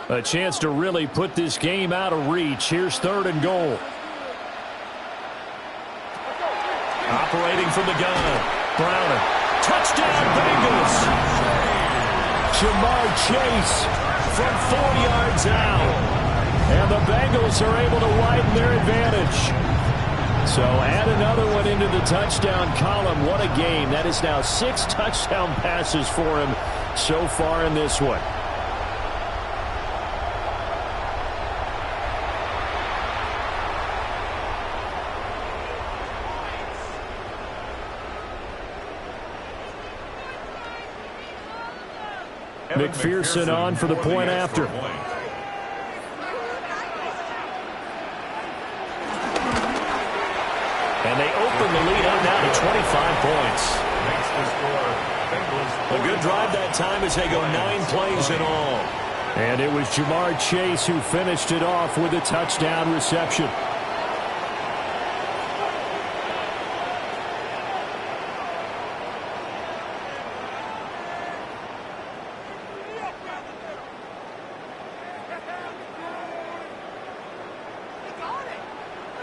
A chance to really put this game out of reach. Here's 3rd and goal. Operating from the gun. Browning. Touchdown, Bengals. Jamar Chase from 4 yards out. And the Bengals are able to widen their advantage. So add another one into the touchdown column. What a game. That is now 6 touchdown passes for him so far in this one. McPherson on for the point after. And they open the lead up now to 25 points. A good drive that time as they go 9 plays in all. And it was Jamar Chase who finished it off with a touchdown reception.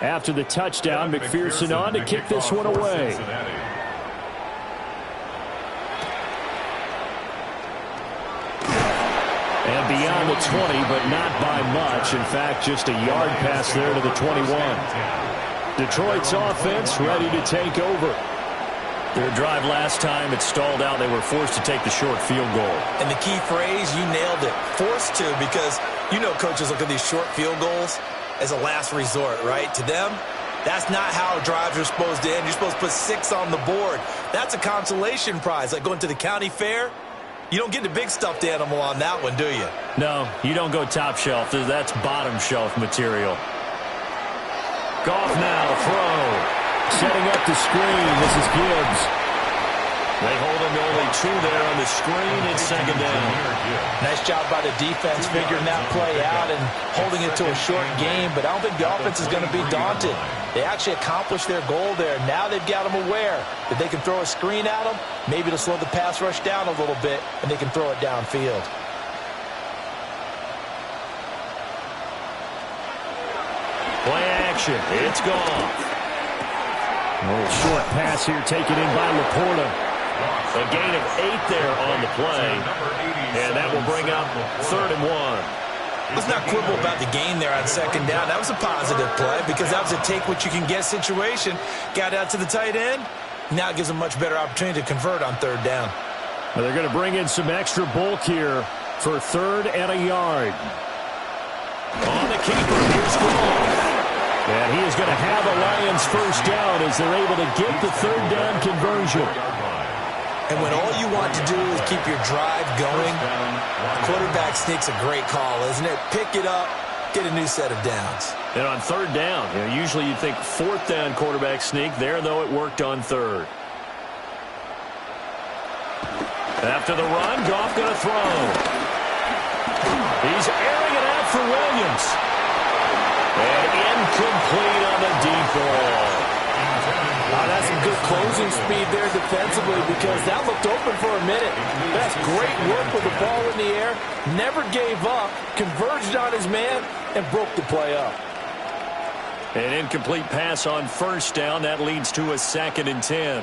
After the touchdown, McPherson on to kick this one away. And beyond the 20, but not by much. In fact, just a yard pass there to the 21. Detroit's offense ready to take over. Their drive last time, it stalled out. They were forced to take the short field goal. And the key phrase, you nailed it, forced to, because you know coaches look at these short field goals as a last resort, right? To them, that's not how drives are supposed to end. You're supposed to put 6 on the board. That's a consolation prize, like going to the county fair. You don't get the big stuffed animal on that one, do you? No, you don't go top shelf. That's bottom shelf material. Goff now to throw. Setting up the screen. This is Gibbs. They hold him to only 2 there on the screen. It's 2nd down. Nice job by the defense figuring that play out and holding it to a short game, but I don't think the offense is going to be daunted. They actually accomplished their goal there. Now they've got them aware that they can throw a screen at them, maybe to slow the pass rush down a little bit, and they can throw it downfield. Play action. It's gone. A little short pass here taken in by Laporta. A gain of 8 there on the play. And that will bring up 3rd and 1. Let's not quibble about the gain there on 2nd down. That was a positive play because that was a take-what-you-can-get situation. Got out to the tight end. Now it gives them a much better opportunity to convert on 3rd down. Well, they're going to bring in some extra bulk here for 3rd and a yard. On the keeper, here's Goff. And he is going to have a Lions 1st down as they're able to get the 3rd down conversion. And when all you want to do is keep your drive going, quarterback sneak's a great call, isn't it? Pick it up, get a new set of downs. And on 3rd down, usually you'd think 4th down quarterback sneak. There, though, it worked on 3rd. After the run, Goff going to throw. He's airing it out for Williams. And incomplete on the deep ball. That's some good closing speed there defensively because that looked open for a minute. That's great work with the ball in the air. Never gave up, converged on his man, and broke the play up. An incomplete pass on first down. That leads to a 2nd and 10.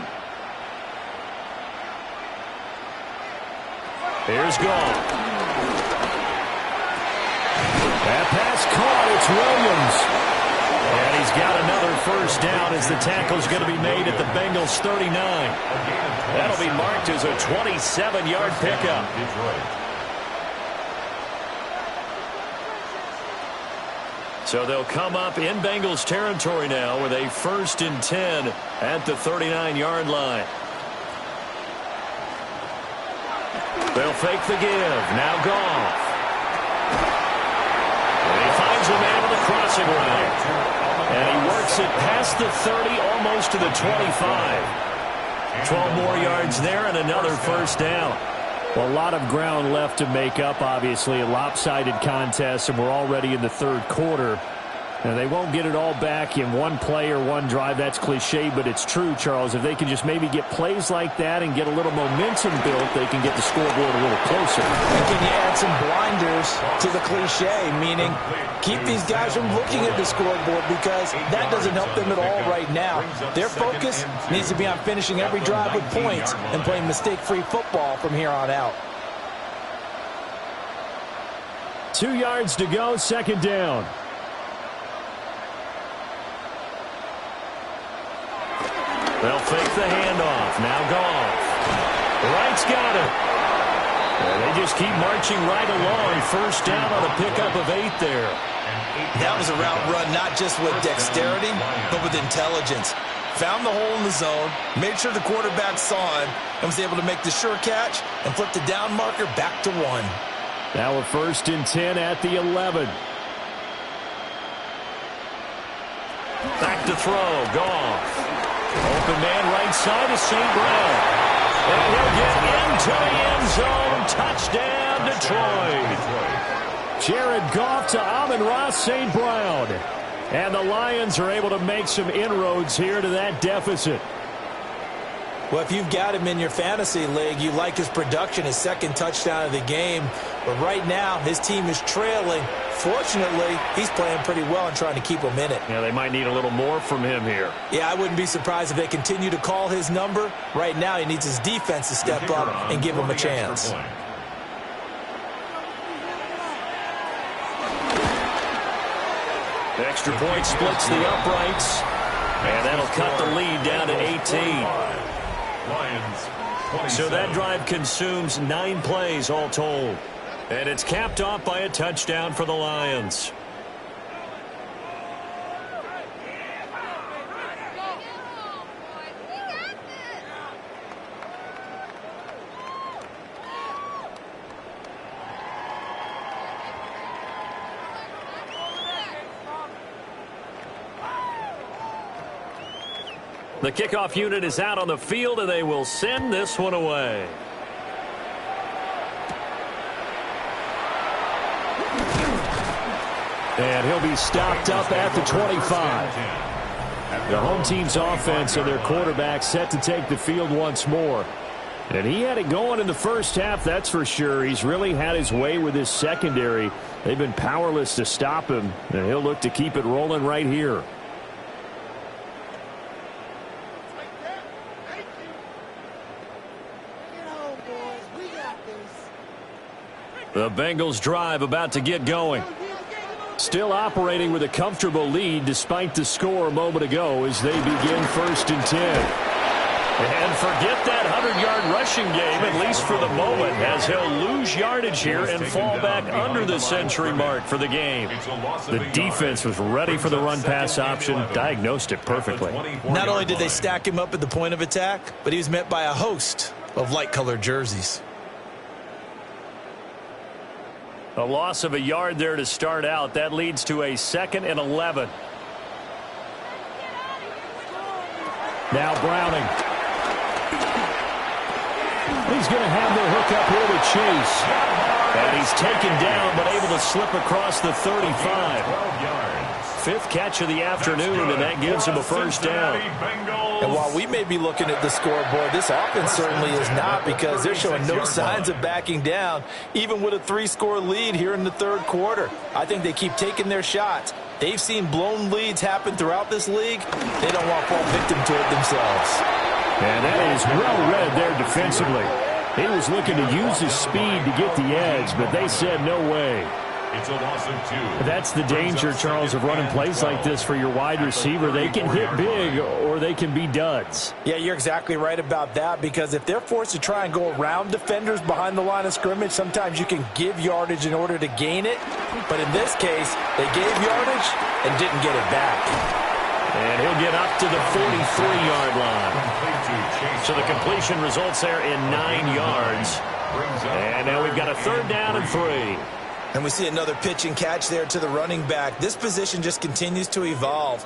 Here's Goff. That pass caught. It's Williams. And he's got another first down as the tackle's going to be made at the Bengals 39. That'll be marked as a 27-yard pickup. So they'll come up in Bengals territory now with a 1st and 10 at the 39-yard line. They'll fake the give. Now Goff. And he finds a man on the crossing route. And he works it past the 30, almost to the 25. 12 more yards there and another first down. Well, a lot of ground left to make up, obviously. A lopsided contest, and we're already in the 3rd quarter. And they won't get it all back in one play or one drive. That's cliche, but it's true, Charles. If they can just maybe get plays like that and get a little momentum built, they can get the scoreboard a little closer. And can you add some blinders to the cliche, meaning keep these guys from looking at the scoreboard because that doesn't help them at all right now. Their focus needs to be on finishing every drive with points and playing mistake-free football from here on out. 2 yards to go, 2nd down. They'll fake the handoff. Now Goff. Wright's got it. And they just keep marching right along. First down on a pickup of 8 there. That was a route run not just with dexterity, but with intelligence. Found the hole in the zone, made sure the quarterback saw him, and was able to make the sure catch and flip the down marker back to 1. Now a 1st and 10 at the 11. Back to throw. Goff. Open man right side is St. Brown. And he'll get into the end zone. Touchdown, Detroit. Jared Goff to Amon-Ra St. Brown. And the Lions are able to make some inroads here to that deficit. Well, if you've got him in your fantasy league, you like his production, his 2nd touchdown of the game. But right now, his team is trailing. Fortunately, he's playing pretty well and trying to keep them in it. Yeah, they might need a little more from him here. Yeah, I wouldn't be surprised if they continue to call his number. Right now, he needs his defense to step up and give him a chance. Extra point splits the uprights. And that'll cut the lead down to 18. So that drive consumes 9 plays all told. And it's capped off by a touchdown for the Lions. The kickoff unit is out on the field, and they will send this one away. And he'll be stopped up at the 25. The home team's offense and their quarterback set to take the field once more. And he had it going in the first half, that's for sure. He's really had his way with his secondary. They've been powerless to stop him, and he'll look to keep it rolling right here. The Bengals drive about to get going. Still operating with a comfortable lead despite the score a moment ago as they begin 1st and 10. And forget that 100-yard rushing game, at least for the moment, as he'll lose yardage here and fall back under the century mark for the game. The defense was ready for the run-pass option, diagnosed it perfectly. Not only did they stack him up at the point of attack, but he was met by a host of light-colored jerseys. A loss of a yard there to start out. That leads to a 2nd and 11. Now Browning. He's going to have the hook up here with Chase. And he's taken down but able to slip across the 35. fifth catch of the afternoon, and that gives him a first down. And while we may be looking at the scoreboard, this offense certainly is not, because they're showing no signs of backing down, even with a 3-score lead here in the third quarter. I think they keep taking their shots. They've seen blown leads happen throughout this league. They don't want to fall victim to it themselves. And that is well read there defensively. He was looking to use his speed to get the edge, but they said no way. It's a loss of 2. That's the danger, Charles, of running plays like this for your wide receiver. They can hit big or they can be duds. Yeah, you're exactly right about that, because if they're forced to try and go around defenders behind the line of scrimmage, sometimes you can give yardage in order to gain it. But in this case, they gave yardage and didn't get it back. And he'll get up to the 43-yard line. So the completion results there in 9 yards. And now we've got a third down and 3. And we see another pitch and catch there to the running back. This position just continues to evolve.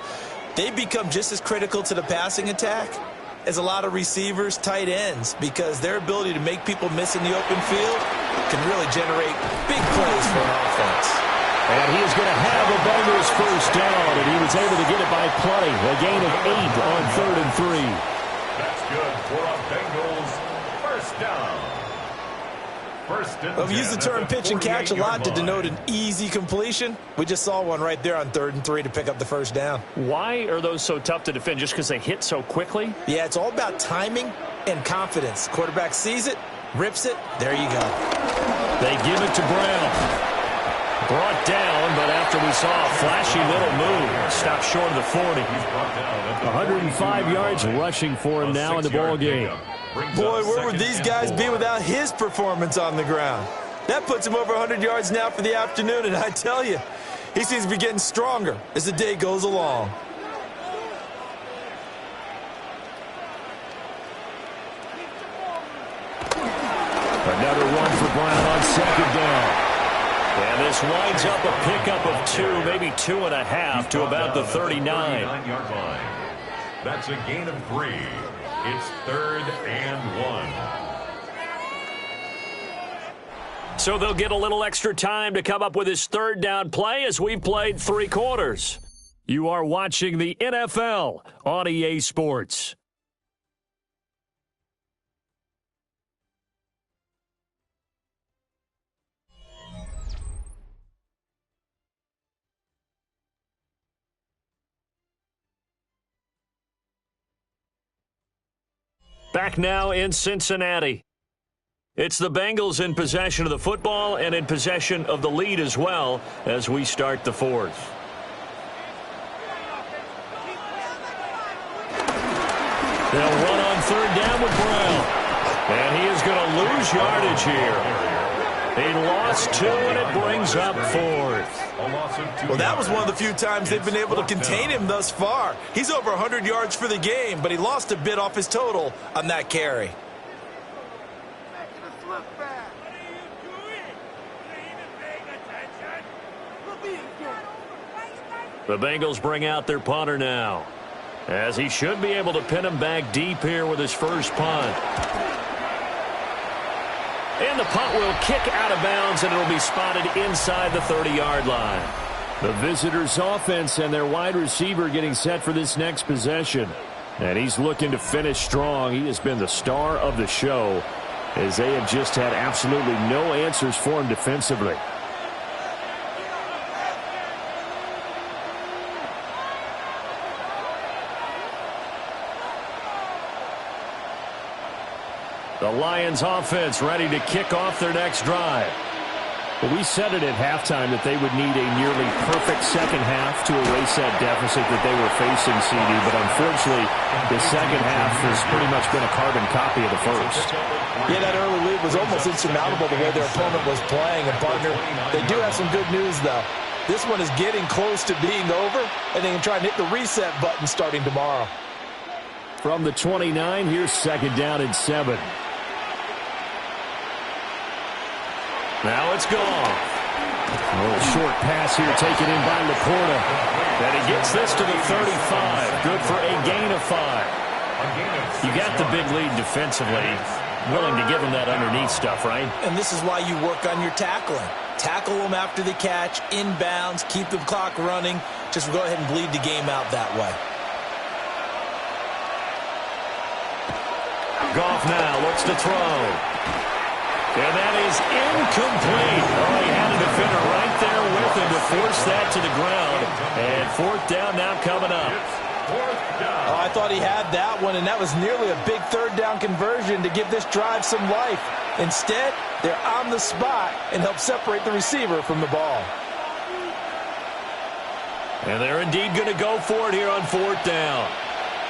They become just as critical to the passing attack as a lot of receivers, tight ends, because their ability to make people miss in the open field can really generate big plays for an offense. And he is going to have a Bengals first down, and he was able to get it by play. A gain of 8 on 3rd and 3. That's good for a Bengals first down. We've used the term pitch and catch a lot to denote an easy completion. We just saw one right there on 3rd and 3 to pick up the first down. Why are those so tough to defend? Just because they hit so quickly? Yeah, it's all about timing and confidence. Quarterback sees it, rips it, there you go. They give it to Brown. Brought down, but after we saw a flashy little move, stopped short of the 40. 105 yards rushing for him now in the ball game. Boy, where would these guys be without his performance on the ground? That puts him over 100 yards now for the afternoon, and I tell you, he seems to be getting stronger as the day goes along. Another run for Brown on 2nd down. And this winds up a pickup of 2, maybe 2.5 to about the 39. That's a gain of 3. It's 3rd and 1. So they'll get a little extra time to come up with his third down play as we've played 3 quarters. You are watching the NFL on EA Sports. Back now in Cincinnati. It's the Bengals in possession of the football and in possession of the lead as well as we start the 4th. They'll run on 3rd down with Brown. And he is going to lose yardage here. He lost 2, and it brings up 4th. Well, that was one of the few times they've been able to contain him thus far. He's over 100 yards for the game, but he lost a bit off his total on that carry. The Bengals bring out their punter now, as he should be able to pin him back deep here with his first punt. And the punt will kick out of bounds, and it'll be spotted inside the 30-yard line. The visitors' offense and their wide receiver getting set for this next possession. And he's looking to finish strong. He has been the star of the show, as they have just had absolutely no answers for him defensively. The Lions offense ready to kick off their next drive. Well, we said it at halftime that they would need a nearly perfect second half to erase that deficit that they were facing, CD. But unfortunately, the second half has pretty much been a carbon copy of the first. Yeah, that early lead was almost insurmountable the way their opponent was playing. And, partner, they do have some good news, though. This one is getting close to being over, and they can try and hit the reset button starting tomorrow. From the 29, here's 2nd down and 7. Now it's gone. A little short pass here taken in by Laporta. And he gets this to the 35. Good for a gain of 5. You got the big lead defensively. Willing to give him that underneath stuff, right? And this is why you work on your tackling. Tackle them after the catch, inbounds, keep the clock running. just go ahead and bleed the game out that way. Goff now looks to throw. And that is incomplete. Oh, he had a defender right there with him to force that to the ground. And fourth down now coming up. Oh, I thought he had that one, and that was nearly a big third down conversion to give this drive some life. Instead, they're on the spot and help separate the receiver from the ball. And they're indeed going to go for it here on fourth down.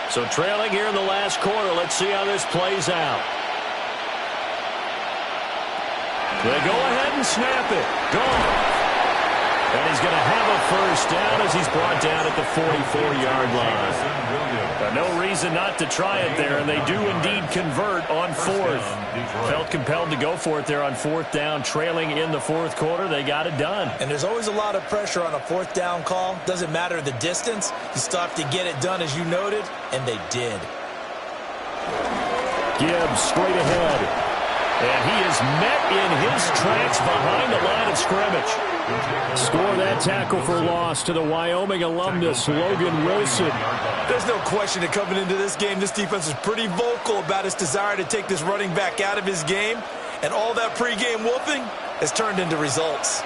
So trailing here in the last quarter. Let's see how this plays out. They go ahead and snap it. Goff. And he's going to have a first down as he's brought down at the 44-yard line. No reason not to try it there, and they do indeed convert on fourth. Felt compelled to go for it there on fourth down, trailing in the fourth quarter. They got it done. And there's always a lot of pressure on a fourth down call. Doesn't matter the distance. You still have to get it done, as you noted, and they did. Gibbs straight ahead. And he is met in his tracks behind the line of scrimmage. Score that tackle for loss to the Wyoming alumnus, Logan Wilson. There's no question that coming into this game, this defense is pretty vocal about its desire to take this running back out of his game. And all that pregame wolfing has turned into results.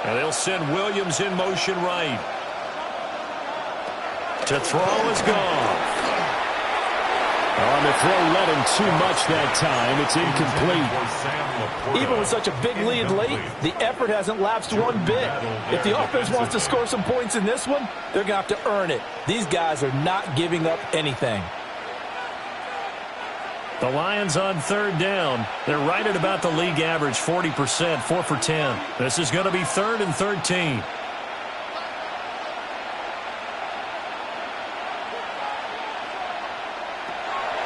And they'll send Williams in motion right. To throw is Goff. On the throw led him too much that time. It's incomplete. Even with such a big lead late, the effort hasn't lapsed one bit. If the offense wants to score some points in this one, they're going to have to earn it. These guys are not giving up anything. The Lions on third down. They're right at about the league average, 40%, 4 for 10. This is going to be 3rd and 13.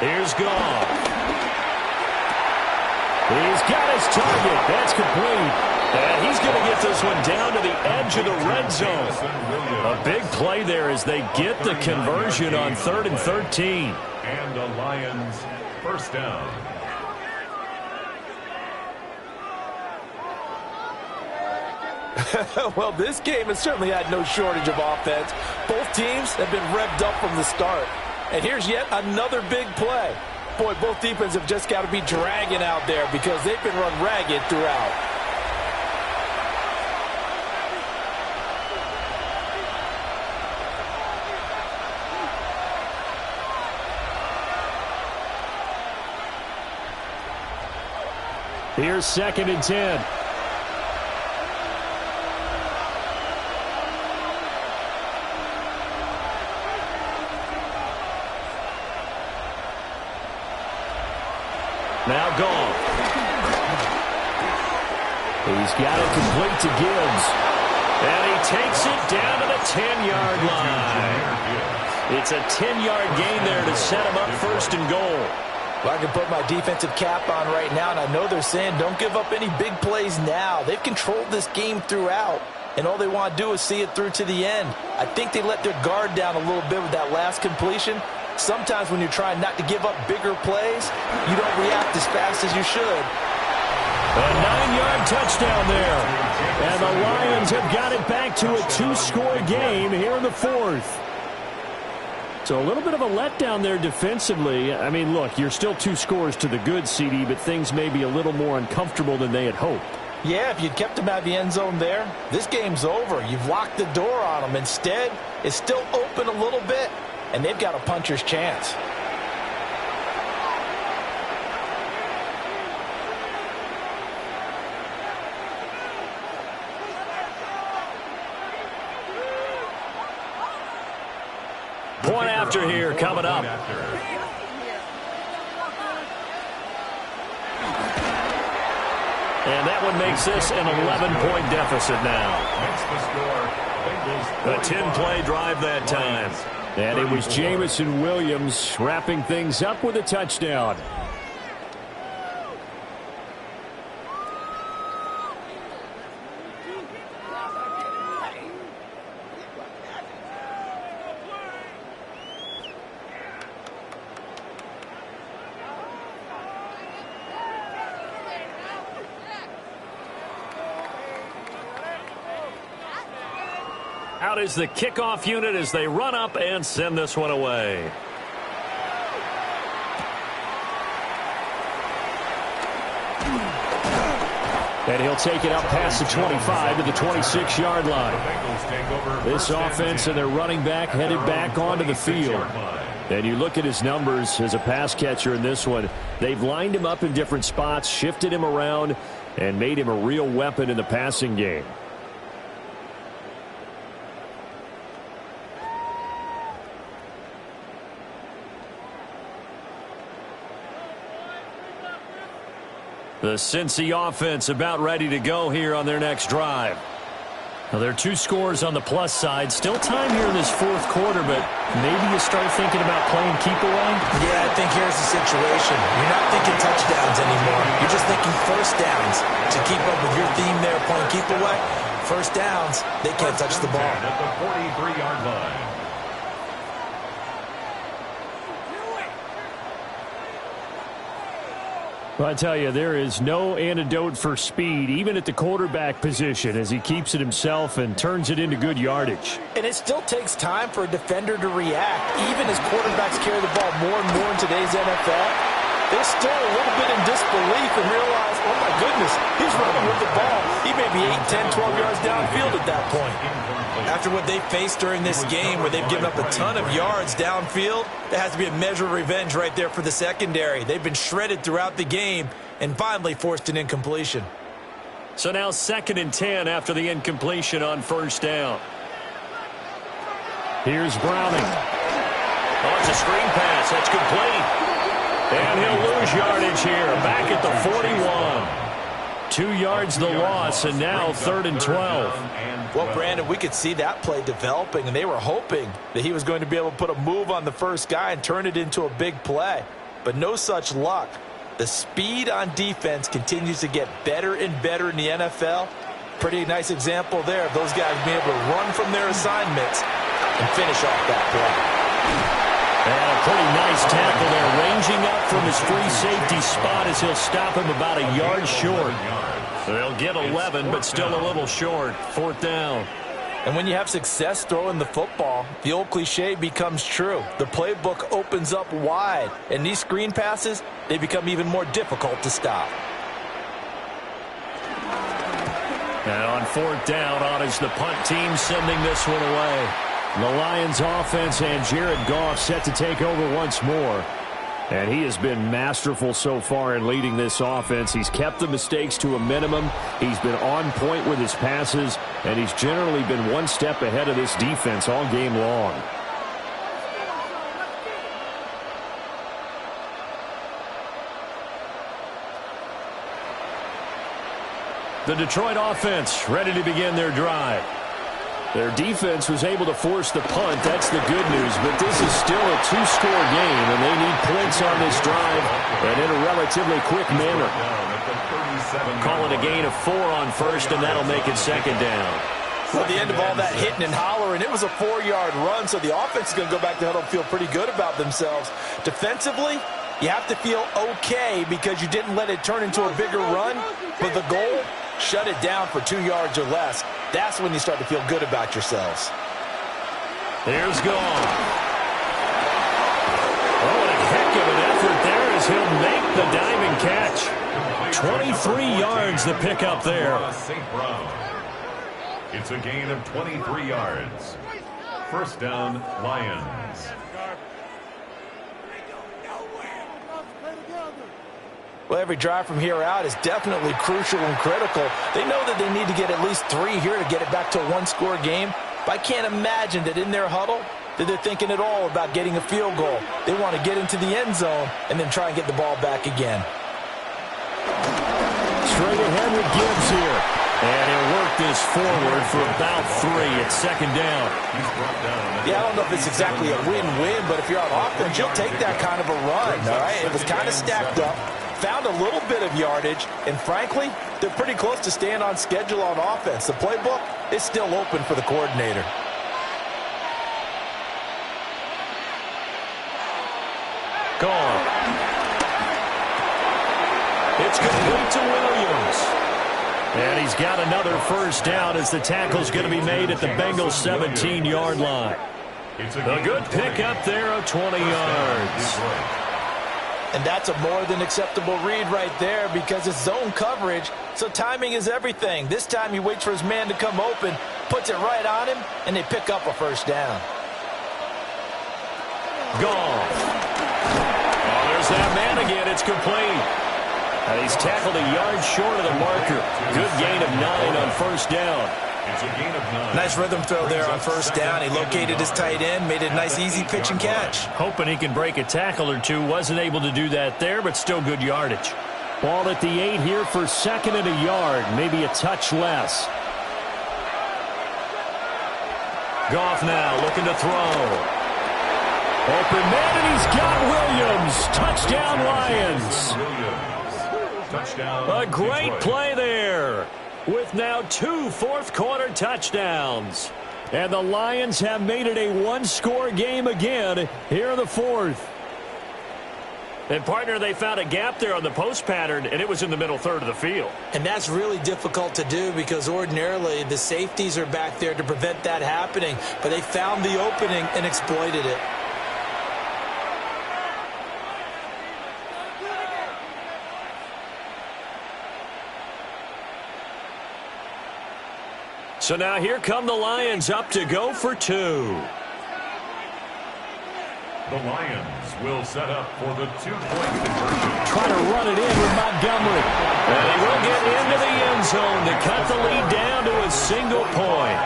Here's Goff. He's got his target. That's complete. And he's going to get this one down to the edge of the red zone. A big play there as they get the conversion on 3rd and 13. And the Lions first down. Well, this game has certainly had no shortage of offense. Both teams have been revved up from the start. And here's yet another big play. Boy, both defenses have just got to be dragging out there because they've been run ragged throughout. Here's 2nd and 10. Now Goff. He's got it complete to Gibbs. And he takes it down to the 10-yard line. It's a 10-yard gain there to set him up 1st and goal. Well, I can put my defensive cap on right now, and I know they're saying don't give up any big plays now. They've controlled this game throughout, and all they want to do is see it through to the end. I think they let their guard down a little bit with that last completion. Sometimes when you're trying not to give up bigger plays, you don't react as fast as you should. A 9-yard touchdown there. And the Lions have got it back to a 2-score game here in the 4th. So a little bit of a letdown there defensively. I mean, look, you're still 2 scores to the good, CD, but things may be a little more uncomfortable than they had hoped. Yeah, if you'd kept them out of the end zone there, this game's over. You've locked the door on them. Instead, it's still open a little bit, and they've got a puncher's chance. Point after here coming up. And that one makes this an 11-point deficit now. A 10-play drive that time. And it was Jamison Williams wrapping things up with a touchdown. Out is the kickoff unit as they run up and send this one away. And he'll take it up past the 25 to the 26-yard line. This offense and their running back headed back onto the field. And you look at his numbers as a pass catcher in this one. They've lined him up in different spots, shifted him around, and made him a real weapon in the passing game. The Cincy offense about ready to go here on their next drive. Now, there are 2 scores on the plus side. Still time here in this fourth quarter, but maybe you start thinking about playing keep away? Yeah, I think here's the situation. You're not thinking touchdowns anymore. You're just thinking first downs. To keep up with your theme there, playing keep away, first downs, they can't touch the ball. At the 43-yard line. Well, I tell you, there is no antidote for speed, even at the quarterback position, as he keeps it himself and turns it into good yardage. And it still takes time for a defender to react. Even as quarterbacks carry the ball more and more in today's NFL, they're still a little bit in disbelief and realize, oh my goodness, he's running with the ball. He may be 8, 10, 12 yards downfield at that point. After what they faced during this game where they've given up a ton of yards downfield, there has to be a measure of revenge right there for the secondary. They've been shredded throughout the game and finally forced an incompletion. So now 2nd and 10 after the incompletion on first down. Here's Browning. Oh, it's a screen pass. That's complete. And he'll lose yardage here. Back at the 41. 2 yards the loss, and now 3rd and 12. Well, Brandon, we could see that play developing, and they were hoping that he was going to be able to put a move on the first guy and turn it into a big play. But no such luck. The speed on defense continues to get better and better in the NFL. Pretty nice example there of those guys being able to run from their assignments and finish off that play. And a pretty nice tackle there, ranging up from his free safety spot as he'll stop him about a yard short. They'll get 11, but still a little short. 4th down. And when you have success throwing the football, the old cliche becomes true. The playbook opens up wide, and these screen passes, they become even more difficult to stop. And on 4th down, on is the punt team sending this one away. The Lions offense and Jared Goff set to take over once more. And he has been masterful so far in leading this offense. He's kept the mistakes to a minimum. He's been on point with his passes, and he's generally been one step ahead of this defense all game long. The Detroit offense ready to begin their drive. Their defense was able to force the punt. That's the good news. But this is still a 2-score game, and they need points on this drive and in a relatively quick manner. Call it a gain of 4 on first, and that'll make it 2nd down. Well, at the end of all that hitting and hollering, it was a 4-yard run, so the offense is going to go back to huddle and feel pretty good about themselves. Defensively, you have to feel okay because you didn't let it turn into a bigger run, but the goal, shut it down for 2 yards or less. That's when you start to feel good about yourselves. Here's Goff. Oh, what a heck of an effort there as he'll make the diving catch. 23 yards the pickup there. It's a gain of 23 yards. First down, Lions. Well, every drive from here out is definitely crucial and critical. They know that they need to get at least 3 here to get it back to a 1-score game. But I can't imagine that in their huddle that they're thinking at all about getting a field goal. They want to get into the end zone and then try and get the ball back again. Straight ahead with Gibbs here. And he'll work this forward for about 3 at 2nd down. Yeah, I don't know if it's exactly a win-win, but if you're on offense, you'll take that kind of a run, all right? It was kind of stacked up. Found a little bit of yardage, and frankly, they're pretty close to staying on schedule on offense. The playbook is still open for the coordinator. Gone. It's complete to Williams. And he's got another first down as the tackle's going to be made at the Bengals 17-yard line. A good pickup there of 20 yards. And that's a more than acceptable read right there because it's zone coverage, so timing is everything. This time he waits for his man to come open, puts it right on him, and they pick up a first down. Goff. Oh, there's that man again. It's complete. And he's tackled a yard short of the marker. Good gain of 9 on first down. It's a gain of 9. Nice rhythm throw there on first down. He located his tight end, made it a nice easy pitch and catch. Hoping he can break a tackle or two. Wasn't able to do that there, but still good yardage. Ball at the 8 here for 2nd and a yard. Maybe a touch less. Goff now looking to throw. Open man, and he's got Williams. Touchdown, Lions. A great play there with now 2 fourth-quarter touchdowns. And the Lions have made it a one-score game again here in the fourth. And, partner, they found a gap there on the post pattern, and it was in the middle third of the field. And that's really difficult to do because ordinarily the safeties are back there to prevent that happening. But they found the opening and exploited it. So now here come the Lions up to go for 2. The Lions will set up for the 2-point conversion. Try to run it in with Montgomery. And he will get into the end zone to cut the lead down to a single point.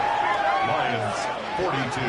Lions 42.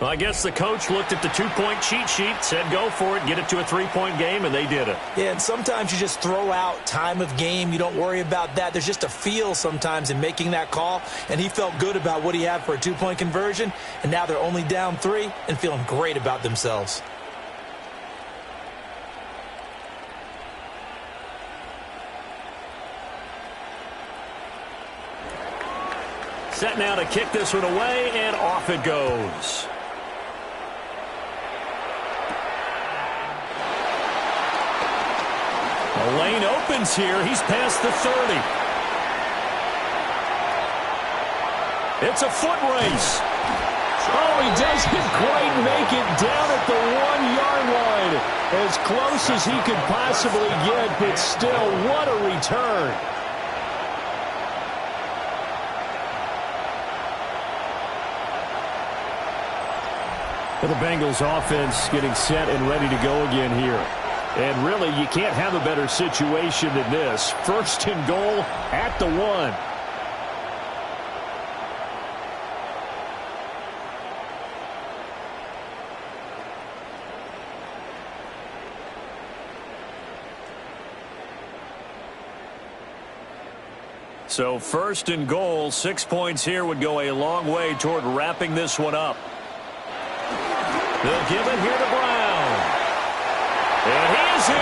Well, I guess the coach looked at the 2-point cheat sheet, said go for it, get it to a 3-point game, and they did it. Yeah, and sometimes you just throw out time of game. You don't worry about that. There's just a feel sometimes in making that call, and he felt good about what he had for a 2-point conversion, and now they're only down 3 and feeling great about themselves. Set now to kick this one away, and off it goes. The lane opens here. He's past the 30. It's a foot race. Oh, he doesn't quite make it down at the 1-yard line. As close as he could possibly get, but still, what a return. The Bengals offense getting set and ready to go again here. And really, you can't have a better situation than this. 1st and goal at the 1. So 1st and goal, 6 points here would go a long way toward wrapping this one up. They'll give it here to Brown. And he is in.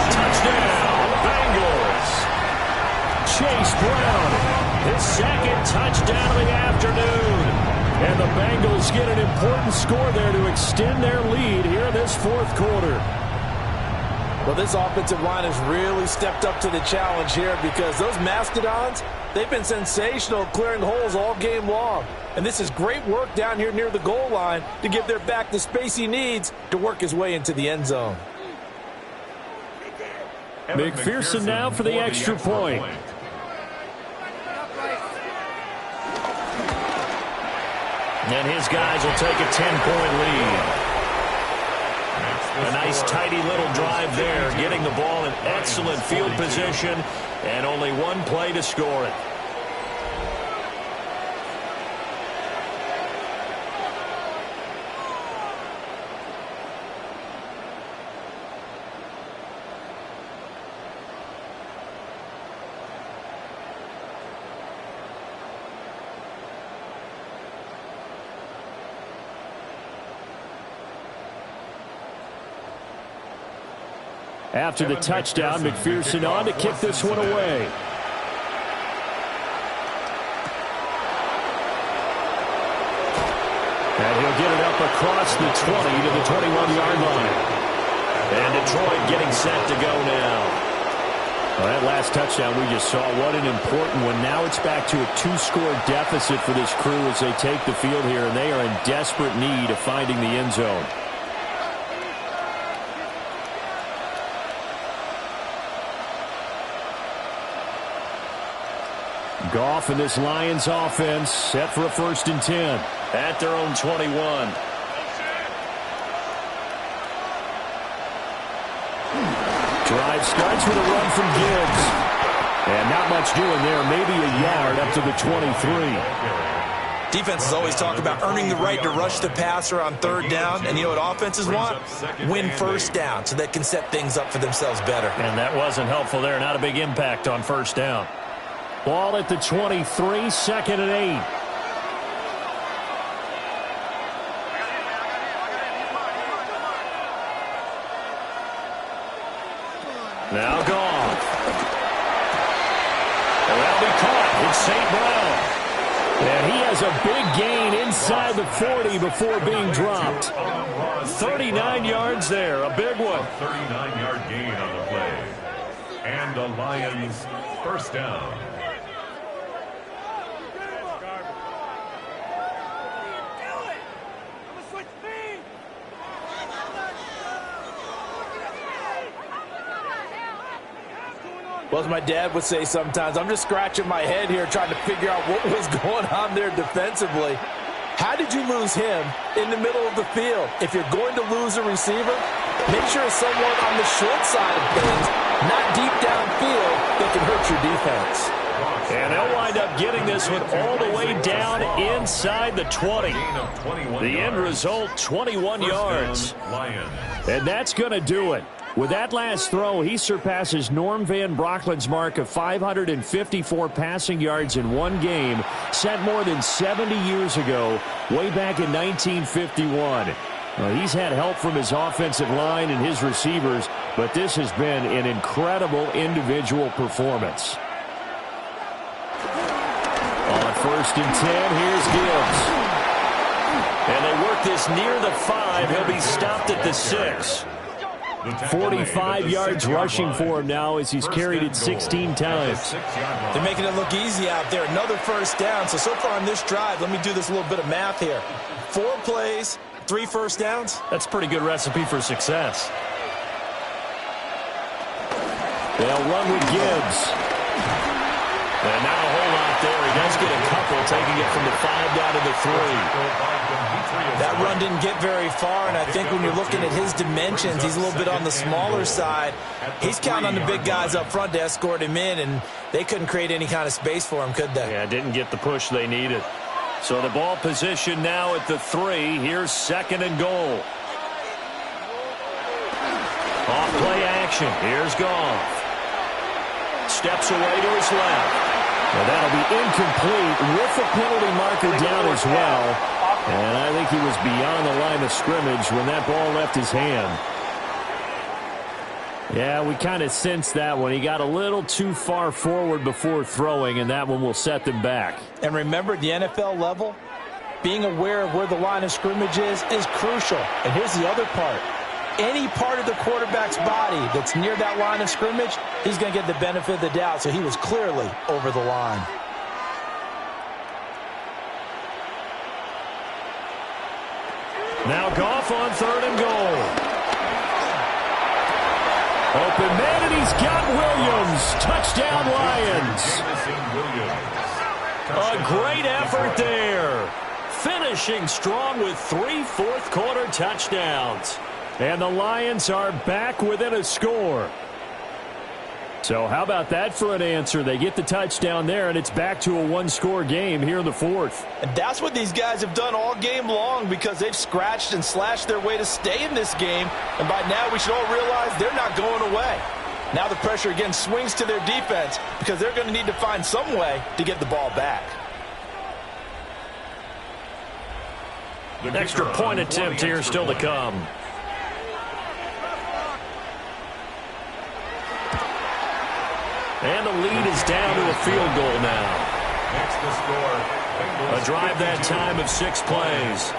Touchdown, Bengals. Chase Brown, his 2nd touchdown of the afternoon. And the Bengals get an important score there to extend their lead here in this 4th quarter. Well, this offensive line has really stepped up to the challenge here because those Mastodons, they've been sensational clearing holes all game long. And this is great work down here near the goal line to give their back the space he needs to work his way into the end zone. McPherson now for the extra point. And his guys will take a 10-point lead. A nice, tidy little drive there, getting the ball in excellent field position, and only one play to score it. After the touchdown, McPherson on to kick this one away. And he'll get it up across the 20 to the 21-yard line. And Detroit getting set to go now. Well, that last touchdown we just saw, what an important one. Now it's back to a 2-score deficit for this crew as they take the field here, and they are in desperate need of finding the end zone. Goff and this Lions offense set for a 1st and 10. At their own 21. Drive starts with a run from Gibbs. And not much doing there. Maybe a yard up to the 23. Defenses always talk about earning the right to rush the passer on 3rd down. And you know what offenses want? Win 1st down so they can set things up for themselves better. And that wasn't helpful there. Not a big impact on 1st down. Ball at the 23, 2nd and 8. Now Goff. And that'll be caught. It's St. Brown. And he has a big gain inside the 40 before being dropped. 39 yards there. A big one. 39-yard gain on the play. And the Lions 1st down. Well, as my dad would say sometimes, I'm just scratching my head here trying to figure out what was going on there defensively. How did you lose him in the middle of the field? If you're going to lose a receiver, make sure it's someone on the short side of things, not deep downfield, that can hurt your defense. And they'll wind up getting this one all the way down inside the 20. The end result, 21 yards. And that's going to do it. With that last throw, he surpasses Norm Van Brocklin's mark of 554 passing yards in one game, set more than 70 years ago, way back in 1951. Well, he's had help from his offensive line and his receivers, but this has been an incredible individual performance. On 1st and 10, here's Gibbs. And they work this near the 5. He'll be stopped at the 6. 45 yards rushing for him now as he's carried it 16 times. They're making it look easy out there. Another 1st down. So far on this drive, let me do this little bit of math here. 4 plays, 3 1st downs. That's a pretty good recipe for success. They'll run with Gibbs. And not a whole lot there. He does get a couple, taking it from the 5 down to the 3. That run didn't get very far, and I think when you're looking at his dimensions, he's a little bit on the smaller side. He's counting on the big guys up front to escort him in, and they couldn't create any kind of space for him, could they? Yeah, didn't get the push they needed. So the ball position now at the 3. Here's 2nd and goal. Off play action. Here's Goff. Steps away to his left. Well, that'll be incomplete with the penalty marker down as well. And I think he was beyond the line of scrimmage when that ball left his hand. Yeah, we kind of sensed that one. He got a little too far forward before throwing, and that one will set them back. And remember, at the NFL level, being aware of where the line of scrimmage is crucial. And here's the other part. Any part of the quarterback's body that's near that line of scrimmage, he's going to get the benefit of the doubt. So he was clearly over the line. Now Goff on 3rd and goal. Open man, and he's got Williams. Touchdown, Lions. A great effort there. Finishing strong with 3 fourth-quarter touchdowns. And the Lions are back within a score. So how about that for an answer? They get the touchdown there, and it's back to a 1-score game here in the 4th. And that's what these guys have done all game long, because they've scratched and slashed their way to stay in this game. And by now we should all realize they're not going away. Now the pressure again swings to their defense, because they're going to need to find some way to get the ball back. An extra point attempt here still to come. And the lead is down to a field goal now. Next to score, A drive that time of 6 plays.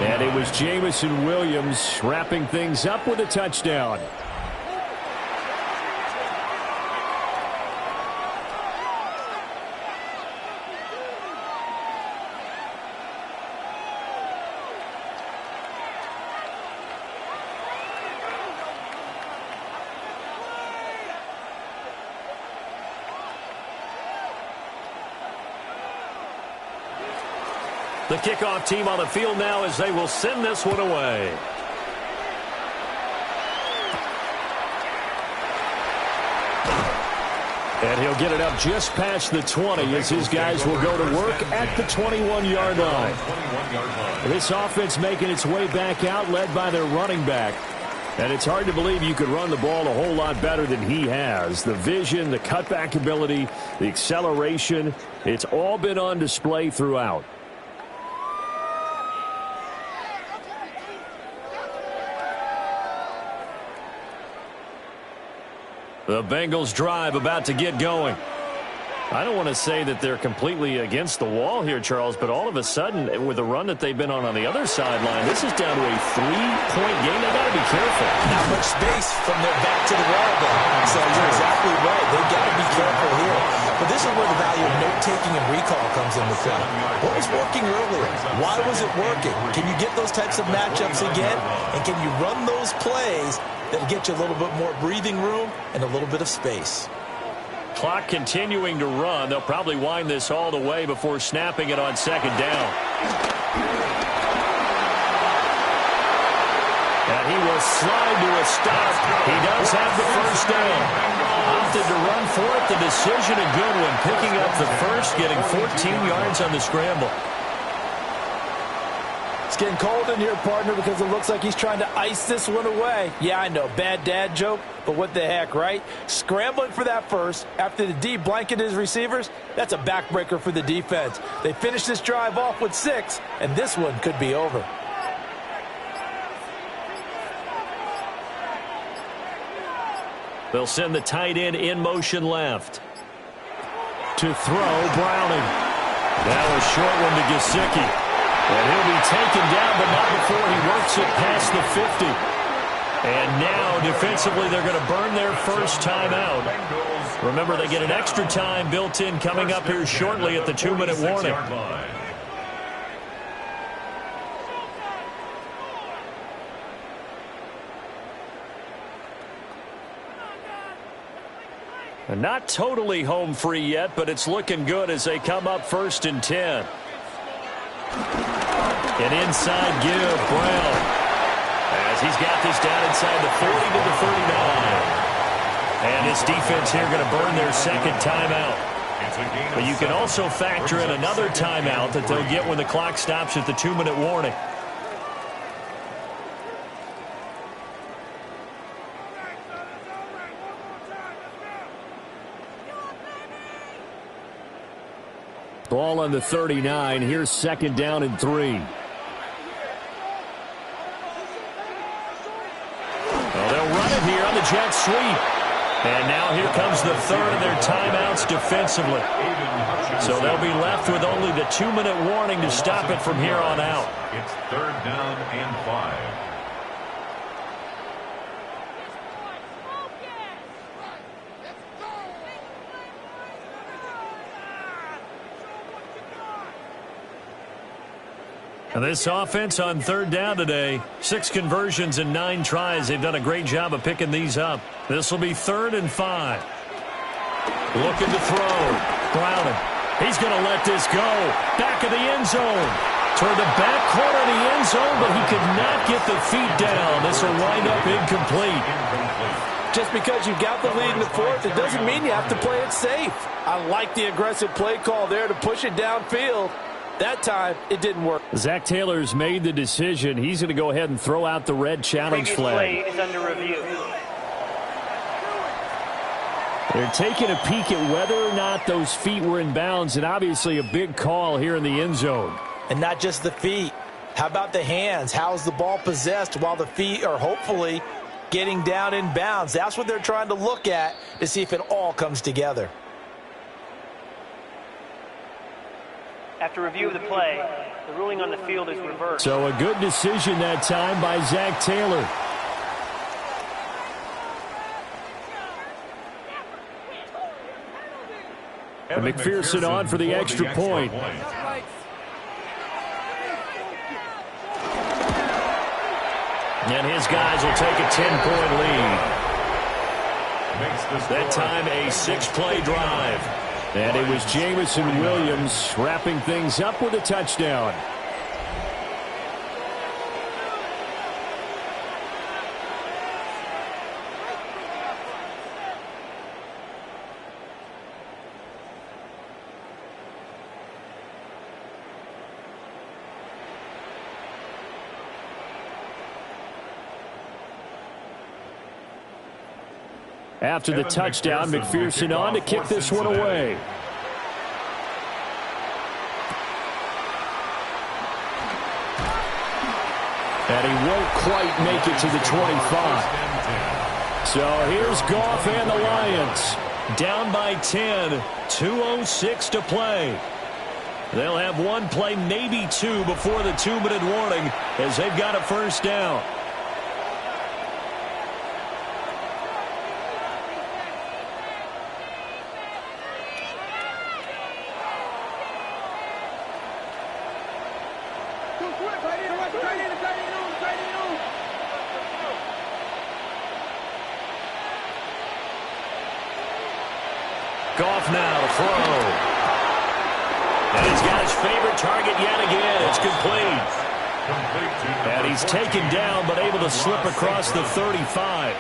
And it was Jamison Williams wrapping things up with a touchdown. The kickoff team on the field now as they will send this one away. And he'll get it up just past the 20 as his guys will go to work at the 21-yard line. This offense making its way back out, led by their running back. And it's hard to believe you could run the ball a whole lot better than he has. The vision, the cutback ability, the acceleration, it's all been on display throughout. The Bengals drive about to get going. I don't want to say that they're completely against the wall here, Charles, but all of a sudden, with the run that they've been on the other sideline, this is down to a 3-point game. They've got to be careful. Not much space from their back to the wall, though. So you're exactly right. They've got to be careful here. But this is where the value of note-taking and recall comes into play. What was working earlier? Why was it working? Can you get those types of matchups again? And can you run those plays that'll get you a little bit more breathing room and a little bit of space? Clock continuing to run. They'll probably wind this all the way before snapping it on second down. And he will slide to a stop. He does have the first down. Opted to run for it. The decision a good one. Picking up the first, getting 14 yards on the scramble. It's getting cold in here, partner, because it looks like he's trying to ice this one away. Yeah, I know, bad dad joke, but what the heck, right? Scrambling for that first after the D blanketed his receivers, that's a backbreaker for the defense. They finished this drive off with 6, and this one could be over. They'll send the tight end in motion left. To throw, Browning. Now a short one to Gesicki. And he'll be taken down, but not before he works it past the 50. And now, defensively, they're going to burn their first timeout. Remember, they get an extra time built in coming up here shortly at the 2-minute warning. And not totally home free yet, but it's looking good as they come up 1st and 10. An inside give, Brown. As he's got this down inside the 40 to the 39. And this defense here going to burn their second timeout. But you can also factor in another timeout that they'll get when the clock stops at the 2-minute warning. Ball on the 39. Here's 2nd down and 3. Well, they'll run it here on the jet sweep. And now here comes the third of their timeouts defensively. So they'll be left with only the 2-minute warning to stop it from here on out. It's 3rd down and 5. And this offense on 3rd down today, 6 conversions and 9 tries. They've done a great job of picking these up. This will be 3rd and 5. Looking to throw. Browning. He's going to let this go. Back of the end zone. Toward the back corner of the end zone, but he could not get the feet down. This will wind up incomplete. Just because you got the lead in the 4th, it doesn't mean you have to play it safe. I like the aggressive play call there to push it downfield. That time, it didn't work. Zach Taylor's made the decision. He's going to go ahead and throw out the red challenge flag. Play is under review. They're taking a peek at whether or not those feet were in bounds, and obviously a big call here in the end zone. And not just the feet. How about the hands? How is the ball possessed while the feet are hopefully getting down in bounds. That's what they're trying to look at to see if it all comes together. After review of the play, the ruling on the field is reversed. So a good decision that time by Zach Taylor. And McPherson on for the extra point. And his guys will take a 10-point lead. That time a 6-play drive. And it was Jamison Williams wrapping things up with a touchdown. After the touchdown, McPherson on to kick this one away. And he won't quite make it to the 25. So here's Goff and the Lions. Down by 10, 2:06 to play. They'll have one play, maybe two, before the 2-minute warning as they've got a first down. Goff now to throw. And he's got his favorite target yet again. It's complete. And he's taken down but able to slip across the 35.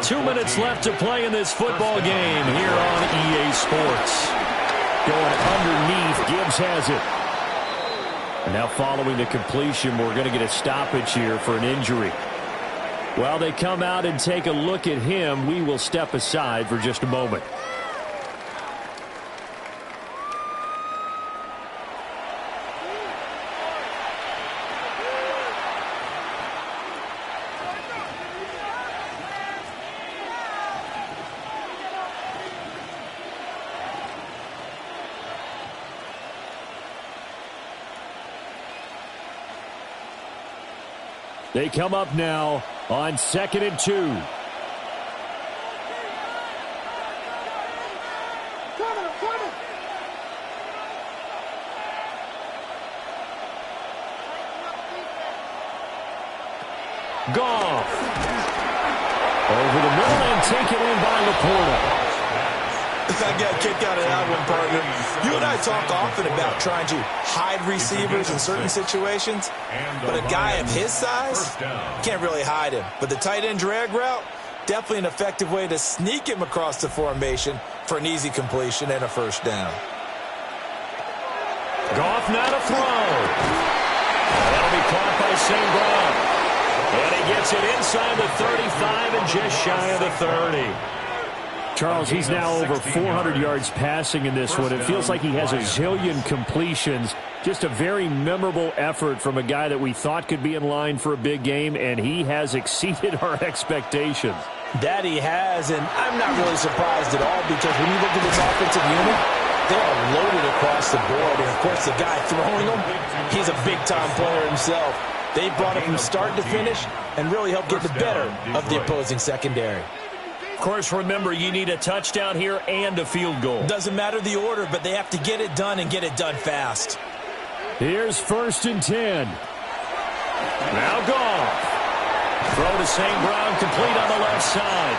2 minutes left to play in this football game here on EA Sports. Going underneath, Gibbs has it. And now following the completion, we're going to get a stoppage here for an injury. While they come out and take a look at him, we will step aside for just a moment. They come up now on 2nd and 2. Goff. Over the middle and taken in by Laporta. I got a kick out of that one, partner. You and I talk often about trying to hide receivers in certain situations, but a guy of his size, can't really hide him. But the tight end drag route, definitely an effective way to sneak him across the formation for an easy completion and a first down. Goff now to throw. That'll be caught by St. Brown. And he gets it inside the 35 and just shy of the 30. Charles, he's now over 400 yards passing in this one. It feels like he has a zillion completions. Just a very memorable effort from a guy that we thought could be in line for a big game, and he has exceeded our expectations. That he has, and I'm not really surprised at all because when you look at this offensive unit, they are loaded across the board. And, of course, the guy throwing them, he's a big-time player himself. They brought him from start to finish and really helped get the better of the opposing secondary. Of course, remember, you need a touchdown here and a field goal. Doesn't matter the order, but they have to get it done and get it done fast. Here's 1st and 10. Now Goff. Throw to St. Brown, complete on the left side.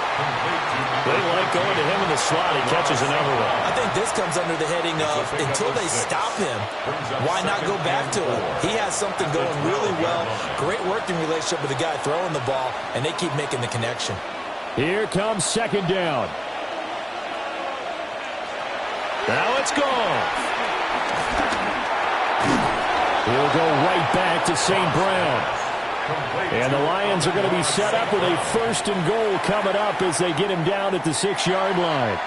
They like going to him in the slot. He catches another one. I think this comes under the heading of until they stop him, why not go back to him? He has something going really well. Great working relationship with the guy throwing the ball, and they keep making the connection. Here comes 2nd down. Now it's Goff. He'll go right back to St. Brown. And the Lions are going to be set up with a 1st and goal coming up as they get him down at the 6-yard line.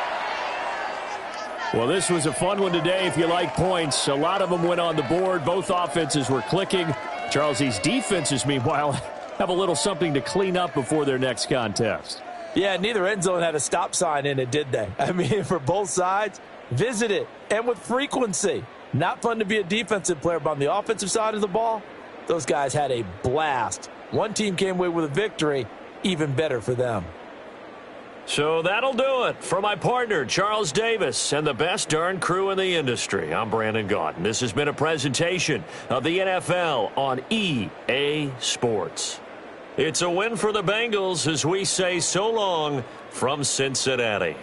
Well, this was a fun one today if you like points. A lot of them went on the board. Both offenses were clicking. Charles, these defenses, meanwhile, have a little something to clean up before their next contest. Yeah, neither end zone had a stop sign in it, did they? I mean, for both sides, visit it, and with frequency. Not fun to be a defensive player, but on the offensive side of the ball, those guys had a blast. One team came away with a victory, even better for them. So that'll do it for my partner, Charles Davis, and the best darn crew in the industry. I'm Brandon Gaudin. This has been a presentation of the NFL on EA Sports. It's a win for the Bengals as we say so long from Cincinnati.